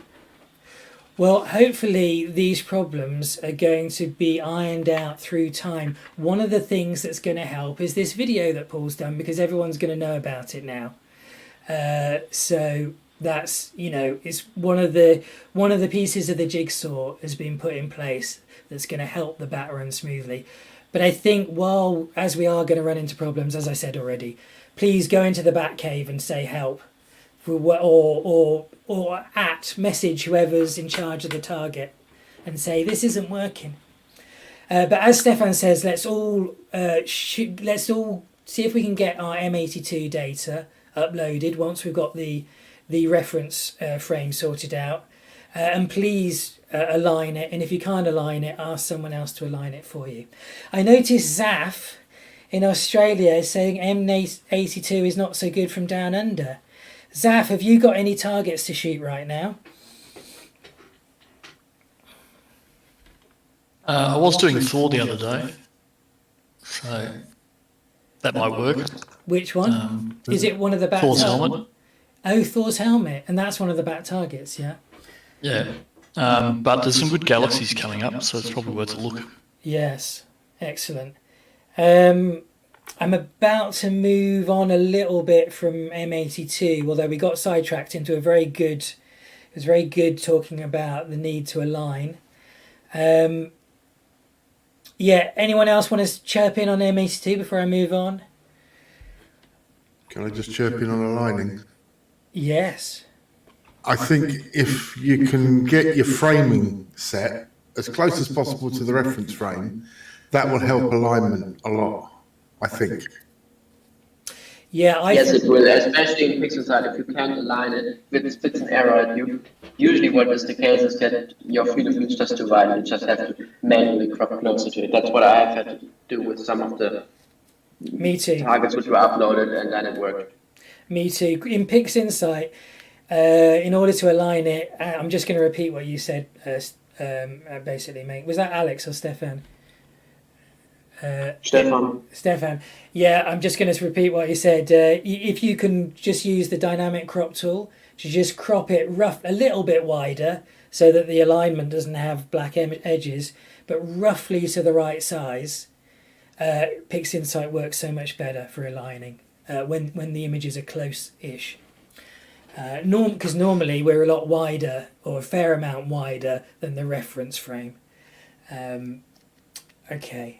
Well, hopefully these problems are going to be ironed out through time. One of the things that's going to help is this video that Paul's done, because everyone's going to know about it now. So that's, it's one of the pieces of the jigsaw has been put in place that's going to help the bat run smoothly. But I think as we are going to run into problems, as I said already, please go into the Batcave and say help, or message whoever's in charge of the target and say this isn't working. But as Stefan says, let's all see if we can get our M82 data uploaded once we've got the reference frame sorted out, and please align it. And if you can't align it, ask someone else to align it for you. I noticed Zaf in Australia is saying M82 is not so good from down under. Zaf, have you got any targets to shoot right now? I was doing Thor the other day, so that might work. Which one? Is it one of the bat Thor's helmet. Oh, Thor's helmet, and that's one of the bat targets, yeah? Yeah, but there's some good galaxies coming up, so it's probably worth a look. Yes, excellent. I'm about to move on a little bit from M82, although we got sidetracked into it was very good talking about the need to align. Yeah, anyone else want to chirp in on M82 before I move on? Can I just chirp in on aligning? Yes. I think if you can get your framing set as close as possible to the reference frame, that will help alignment a lot, I think. Yeah, yes, it will, especially in PixInsight. If you can't align it with spits and error, usually what is the case is that your field of view is just too wide and you just have to manually crop closer to it. That's what I've had to do with some of the targets which were uploaded, and then it worked. Me too. In PixInsight, in order to align it, I'm just going to repeat what you said, basically, mate. Was that Alex or Stefan? Stefan. Yeah, I'm just going to repeat what you said. If you can just use the dynamic crop tool to just crop it a little bit wider so that the alignment doesn't have black edges, but roughly to the right size, PixInsight works so much better for aligning when the images are close-ish. Because normally we're a lot wider, or a fair amount wider than the reference frame. Okay.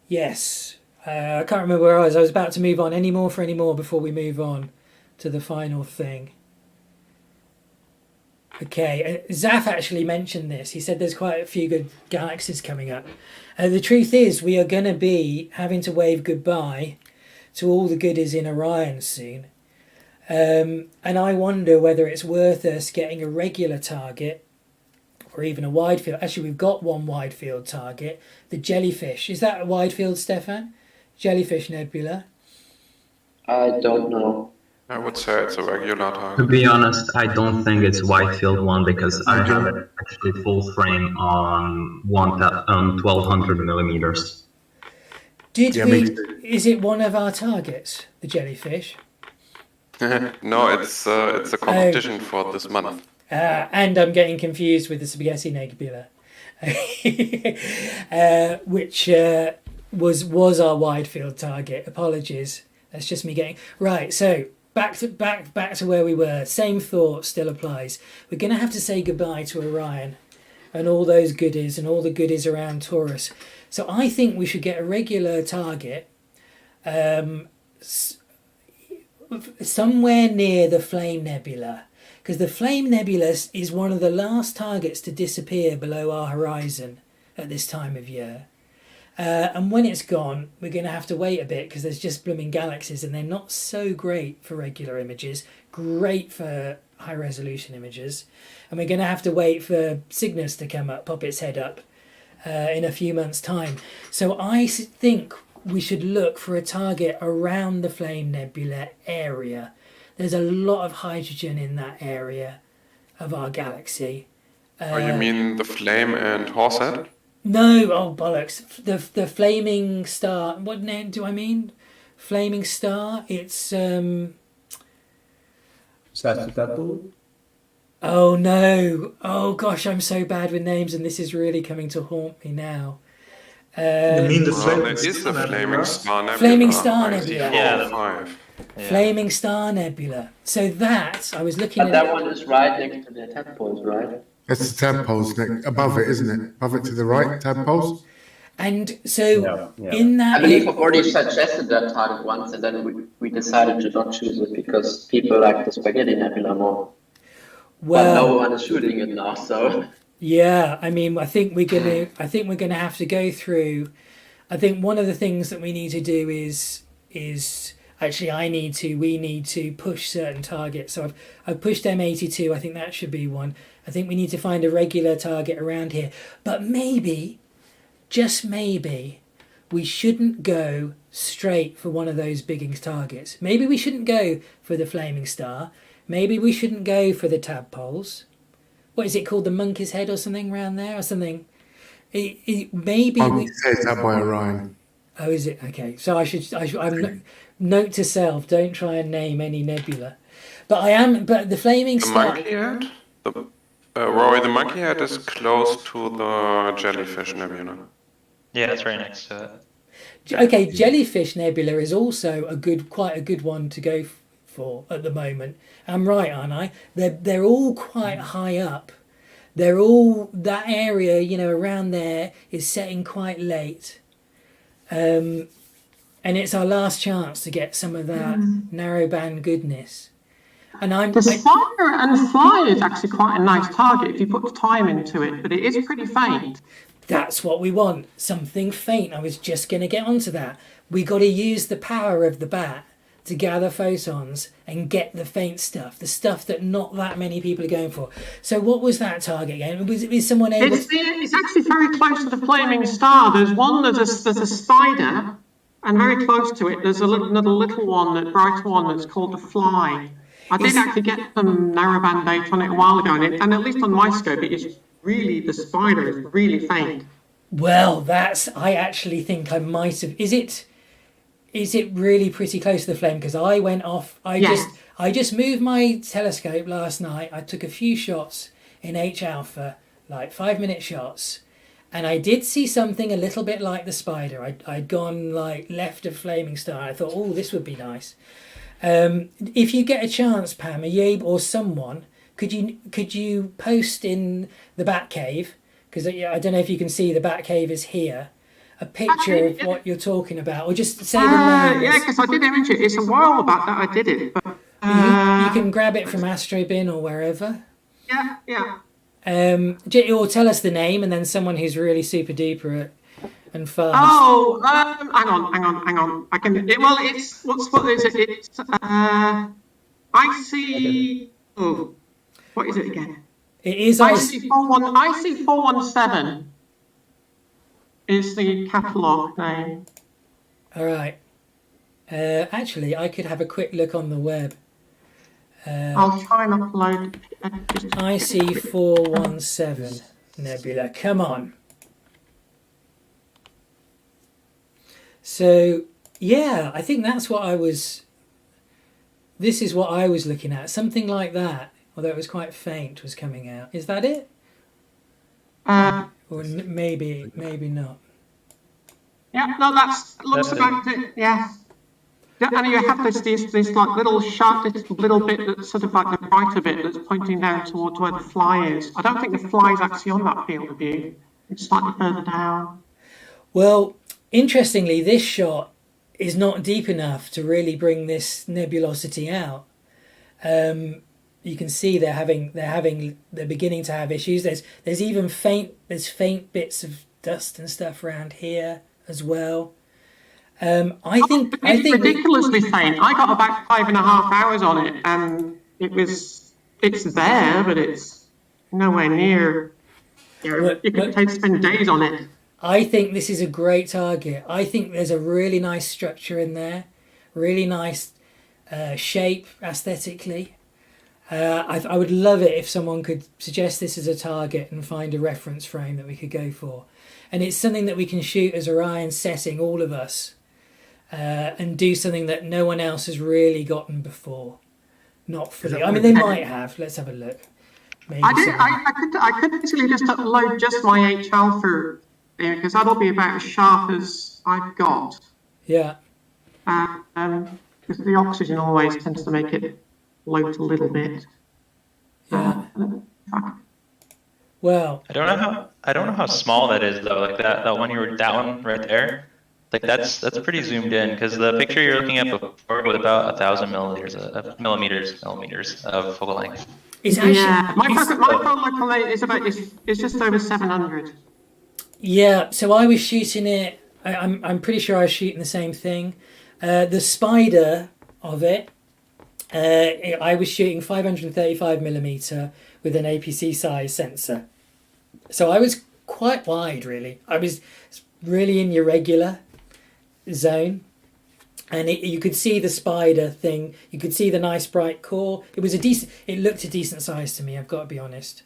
Yes, I can't remember where I was. I was about to move on. Any more before we move on to the final thing? Okay, Zaf actually mentioned this. He said there's quite a few good galaxies coming up. The truth is, we are going to be having to wave goodbye to all the goodies in Orion soon. And I wonder whether it's worth us getting a regular target or even a wide field. Actually, we've got one wide field target, the Jellyfish. Is that a wide field, Stefan? Jellyfish Nebula? I don't know. I would say it's a regular To target. be honest, I don't think it's wide field one because I have it actually full frame on 1200 millimeters. Is it one of our targets, the Jellyfish? No, it's a competition for this month. And I'm getting confused with the Spaghetti Nebula, which was our wide field target. Apologies, that's just me getting right. So back to where we were. Same thought still applies. We're going to have to say goodbye to Orion and all those goodies and all the goodies around Taurus. So I think we should get a regular target somewhere near the Flame Nebula, because the Flame Nebula is one of the last targets to disappear below our horizon at this time of year. And when it's gone, we're going to have to wait a bit because there's just blooming galaxies and they're not so great for regular images, great for high resolution images. And we're going to have to wait for Cygnus to come up, pop its head up in a few months' time. So I think we should look for a target around the Flame Nebula area. There's a lot of hydrogen in that area of our galaxy. Oh, you mean the Flame and Horsehead? No, oh bollocks. The Flaming Star. What name do I mean? Flaming Star. It's Sagittarius? Oh no. Oh gosh, I'm so bad with names and this is really coming to haunt me now. You mean the Flaming Star Nebula? Flaming Star Nebula. Yeah. Flaming Star Nebula. So that, I was looking But at that one is right next to the tadpoles, right? That's the tadpoles above it, isn't it? Above it to the right, tadpoles. And so in that... I believe I've already suggested that target once and then we decided to not choose it because people like the Spaghetti Nebula more. Well, but no one is shooting it now, so... Yeah, I mean, I think we're gonna have to go through. I think one of the things that we need to do is actually we need to push certain targets. So I've pushed M82. I think that should be one. I think we need to find a regular target around here. But maybe, just maybe, we shouldn't go straight for one of those big targets. Maybe we shouldn't go for the Flaming Star. Maybe we shouldn't go for the tadpoles. What is it called? The monkey's head or something around there or something? Maybe we say it's up by Orion. Oh, is it? Okay. So note to self, don't try and name any nebula. But the Flaming Star... Monkey head? Rory, the monkey head is close to the Jellyfish Nebula. Yeah, it's right next to it. Okay, Jellyfish Nebula is also quite a good one to go for at the moment. I'm right, aren't I? They're all quite high up. They're all, that area, around there is setting quite late. And it's our last chance to get some of that narrowband goodness. And the Spider and Fly is actually quite a nice target if you put time into it, but it is pretty faint. That's what we want, something faint. I was just going to get onto that. We got to use the power of the bat to gather photons and get the faint stuff, the stuff that not that many people are going for. So what was that target again? Was someone able It's actually very close to the Flaming Star. There's a spider, and very close to it there's another little one, that brighter one that's called the Fly. I did actually get some narrowband data on it a while ago, and at least on my scope, it is really, the spider is really faint. Well, I actually think I might have... Is it really pretty close to the flame? Because I went off... I just moved my telescope last night. I took a few shots in H-alpha, like 5-minute shots, and I did see something a little bit like the spider. I'd gone like left of Flaming Star. I thought, oh, this would be nice. If you get a chance, Pam, are you able, or someone, could you post in the Batcave? Because I don't know if you can see the Batcave is here. A picture of what you're talking about, or just say the name. Yeah, because I did image it. It's a while back that I did it. But, you can grab it from Astrobin or wherever. Or tell us the name, and then someone who's really super duper and fast. Oh, hang on. I can. It's what is it? It's IC. Oh, what is it again? It is IC417 is the catalogue name. All right. Actually, I could have a quick look on the web. I'll try and upload. IC417 Nebula. Come on. So, yeah, I think that's what this is what I was looking at. Something like that, although it was quite faint, was coming out. Is that it? Or maybe not. Yeah, no, looks about it, yeah. And you have this like little little bit that's sort of like the brighter bit that's pointing down towards where the fly is. I don't think the fly is actually on that field of view. It's slightly further down. Well, interestingly, this shot is not deep enough to really bring this nebulosity out. You can see they're beginning to have issues. There's even faint bits of dust and stuff around here as well. I think ridiculously faint. I got about 5.5 hours on it, and it's there, but it's nowhere near. You could spend days on it. I think this is a great target. I think there's a really nice structure in there, really nice shape aesthetically. I would love it if someone could suggest this as a target and find a reference frame that we could go for. And it's something that we can shoot as Orion setting, all of us, and do something that no one else has really gotten before. Not fully. I mean, they might have. Let's have a look. Maybe I could actually just upload just my H alpha there, because that'll be about as sharp as I've got. Yeah. Because the oxygen always tends to make it float a little bit. Yeah. Well, I don't know how small that is though. Like that one right there. Like that's pretty zoomed in, because the picture you're looking at before was about 1,000 millimeters of focal length. It's actually, my focal length is it's just over 700. Yeah, so I was shooting it. I'm pretty sure I was shooting the same thing. The Spider of it, I was shooting 535 millimeter with an APC size sensor. So I was quite wide, really. I was really in your regular zone, and you could see the Spider thing. You could see the nice bright core. It looked a decent size to me, I've got to be honest.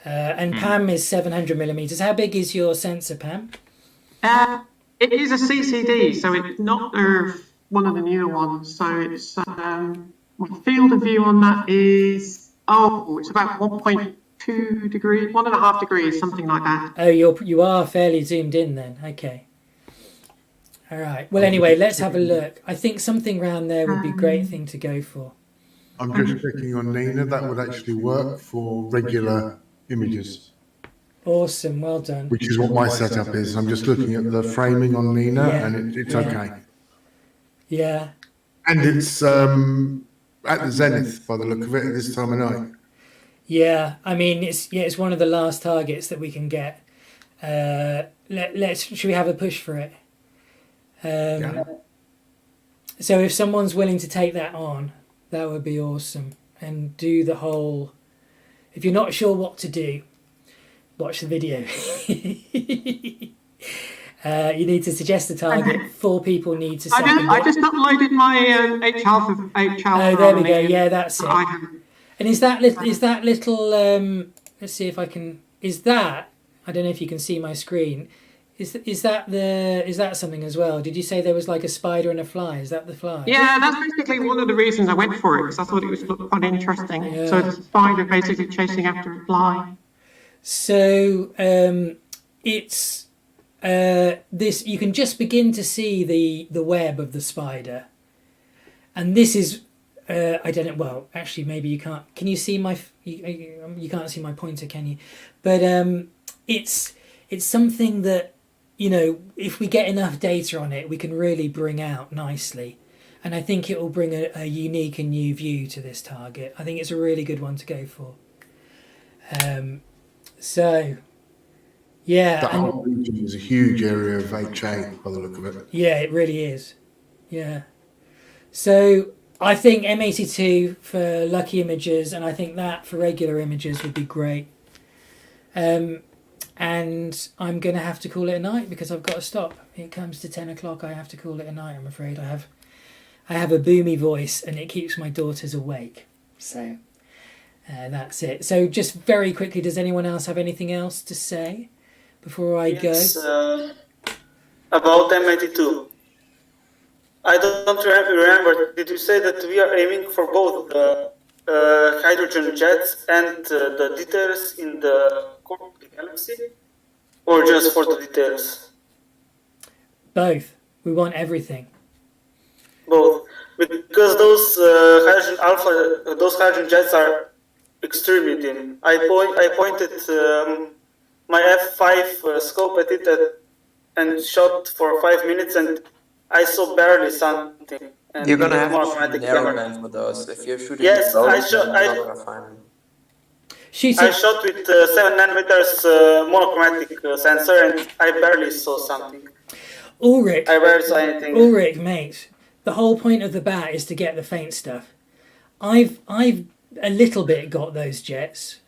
And Pam is 700 millimeters. How big is your sensor, Pam? It is a CCD, so it's not one of the newer ones. So it's my field of view on that is it's about 1.2 degrees, 1.5 degrees, something like that. Oh, you are fairly zoomed in then. Okay. All right. Well, anyway, let's have a look. I think something around there would be a great thing to go for. I'm just checking on Nina. That would actually work for regular images. Awesome. Well done. Which is what my setup is. I'm just looking at the framing on Nina, and it's okay. Yeah. And it's at the zenith by the look of it at this time of night. Yeah. I mean, it's one of the last targets that we can get. Should we have a push for it? So if someone's willing to take that on, that would be awesome. And do the whole... If you're not sure what to do, watch the video. You need to suggest a target. 4 people need to set I just uploaded my H alpha. Oh, there we go. Yeah, that's it. And is that little... let's see if I can... Is that... I don't know if you can see my screen. Is that something as well? Did you say there was like a spider and a fly? Is that the fly? Yeah, that's basically one of the reasons I went for it, because I thought it was quite interesting. Yeah. So it's a spider basically chasing after a fly. So it's this. You can just begin to see the web of the spider, and this is I don't know. Well, actually, maybe you can't. Can you see my? You can't see my pointer, can you? But it's something that, you know, if we get enough data on it, we can really bring out nicely. And I think it will bring a unique and new view to this target. I think it's a really good one to go for. So, yeah. That whole region is a huge area of HA by the look of it. Yeah, it really is. Yeah. So I think M82 for lucky images, and I think that for regular images would be great. And I'm going to have to call it a night because I've got to stop. It comes to 10 o'clock. I have to call it a night, I'm afraid. I have a boomy voice and it keeps my daughters awake. So that's it. So just very quickly, does anyone else have anything else to say before I go? About M82. I don't remember. Did you say that we are aiming for both the hydrogen jets and the details in the core of the galaxy? Or just for the details? Both. We want everything. Both. Because those hydrogen jets are extremely dim. I pointed my F5 scope at it and shot for 5 minutes and I saw barely something. And you're gonna have to shoot narrowband for those. If you're shooting yes, those, I shot with 7 nanometers monochromatic sensor and I barely saw something. Ulrich, I barely saw anything. Ulrich, mate, the whole point of the bat is to get the faint stuff. I've a little bit got those jets.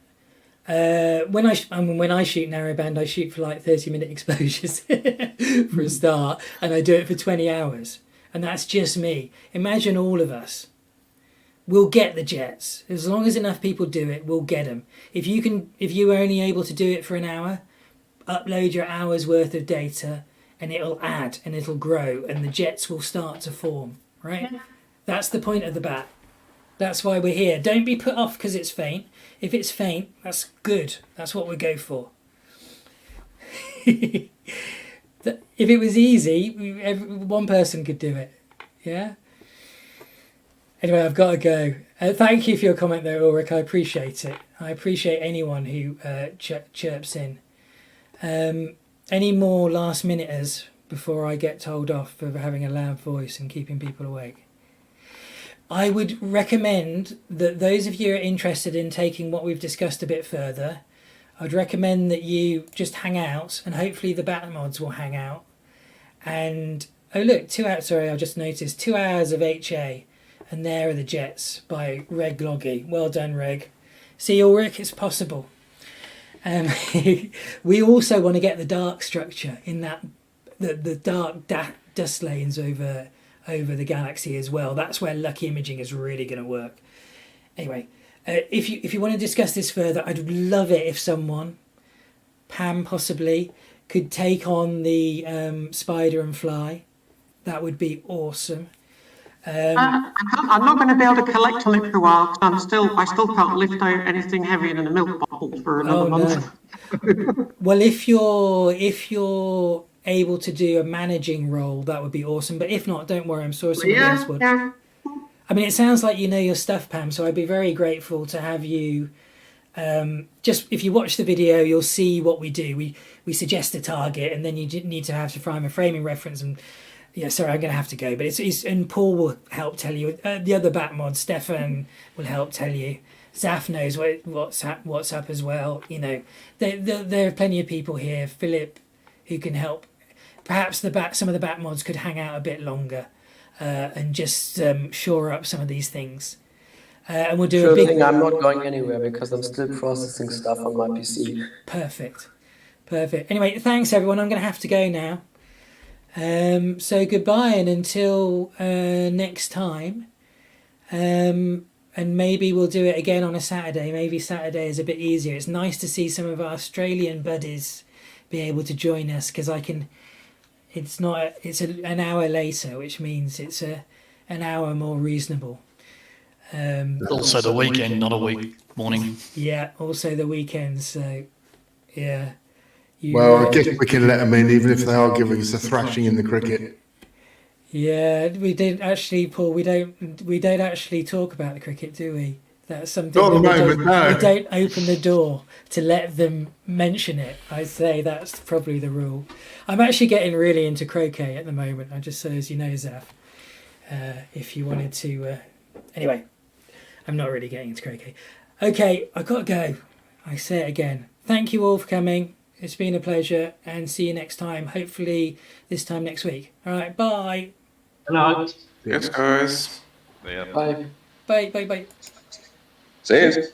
When I shoot narrowband, I shoot for like 30-minute exposures for a start, and I do it for 20 hours, and that's just me. Imagine all of us. We'll get the jets as long as enough people do it. We'll get them. If you are only able to do it for an hour, upload your hour's worth of data, and it'll add and it'll grow, and the jets will start to form. Right? Yeah. That's the point of the bat. That's why we're here. Don't be put off because it's faint. If it's faint, that's good. That's what we go for. If it was easy, one person could do it. Yeah? Anyway, I've got to go. Thank you for your comment there, Ulrich. I appreciate it. I appreciate anyone who chirps in. Any more last-minuters before I get told off for having a loud voice and keeping people awake? I would recommend that those of you who are interested in taking what we've discussed a bit further, I'd recommend that you just hang out, and hopefully the bat mods will hang out. And, oh look, 2 hours, sorry, I just noticed, 2 hours of HA, and there are the jets by Reg Loggy. Well done, Reg. See, Ulrich, it's possible. We also want to get the dark structure in that, the dark dust lanes over the galaxy as well. That's where lucky imaging is really going to work. Anyway, if you want to discuss this further, I'd love it if someone, Pam possibly, could take on the Spider and Fly. That would be awesome. I'm not going to be able to collect on it for a while because I still can't lift out anything heavier than a milk bottle for another month. No. Well, if you're able to do a managing role, that would be awesome. But if not, don't worry. I'm sure someone else would. Yeah. I mean, it sounds like you know your stuff, Pam. So I'd be very grateful to have you. Just if you watch the video, you'll see what we do. We suggest a target, and then you need to have to find a framing reference. And yeah, sorry, I'm going to have to go. But it's and Paul will help tell you. The other bat mod, Stefan, will help tell you. Zaf knows what's up as well. You know, there are plenty of people here. Philip, who can help. Perhaps some of the bat mods could hang out a bit longer and just shore up some of these things. And we'll do a big. I'm not going anywhere because I'm still processing stuff on my PC. Perfect. Anyway, thanks everyone. I'm going to have to go now. So goodbye and until next time. And maybe we'll do it again on a Saturday. Maybe Saturday is a bit easier. It's nice to see some of our Australian buddies be able to join us because I can. It's an hour later, which means it's an hour more reasonable. Also the weekend, not a week morning. Yeah, also the weekend. So, yeah. Well, I guess we can let them in, even if they are giving us a thrashing in the cricket. Yeah, we didn't actually, Paul. We don't actually talk about the cricket, do we? That's something. Not at the moment, no. We don't open the door to let them mention it. I say that's probably the rule. I'm actually getting really into croquet at the moment. I just so as you know, Zaf, if you wanted to. Anyway, I'm not really getting into croquet. Okay, I've got to go. I say it again. Thank you all for coming. It's been a pleasure, and see you next time. Hopefully this time next week. All right, bye. Good night. Yes, guys. Bye. Bye, bye, bye. See you.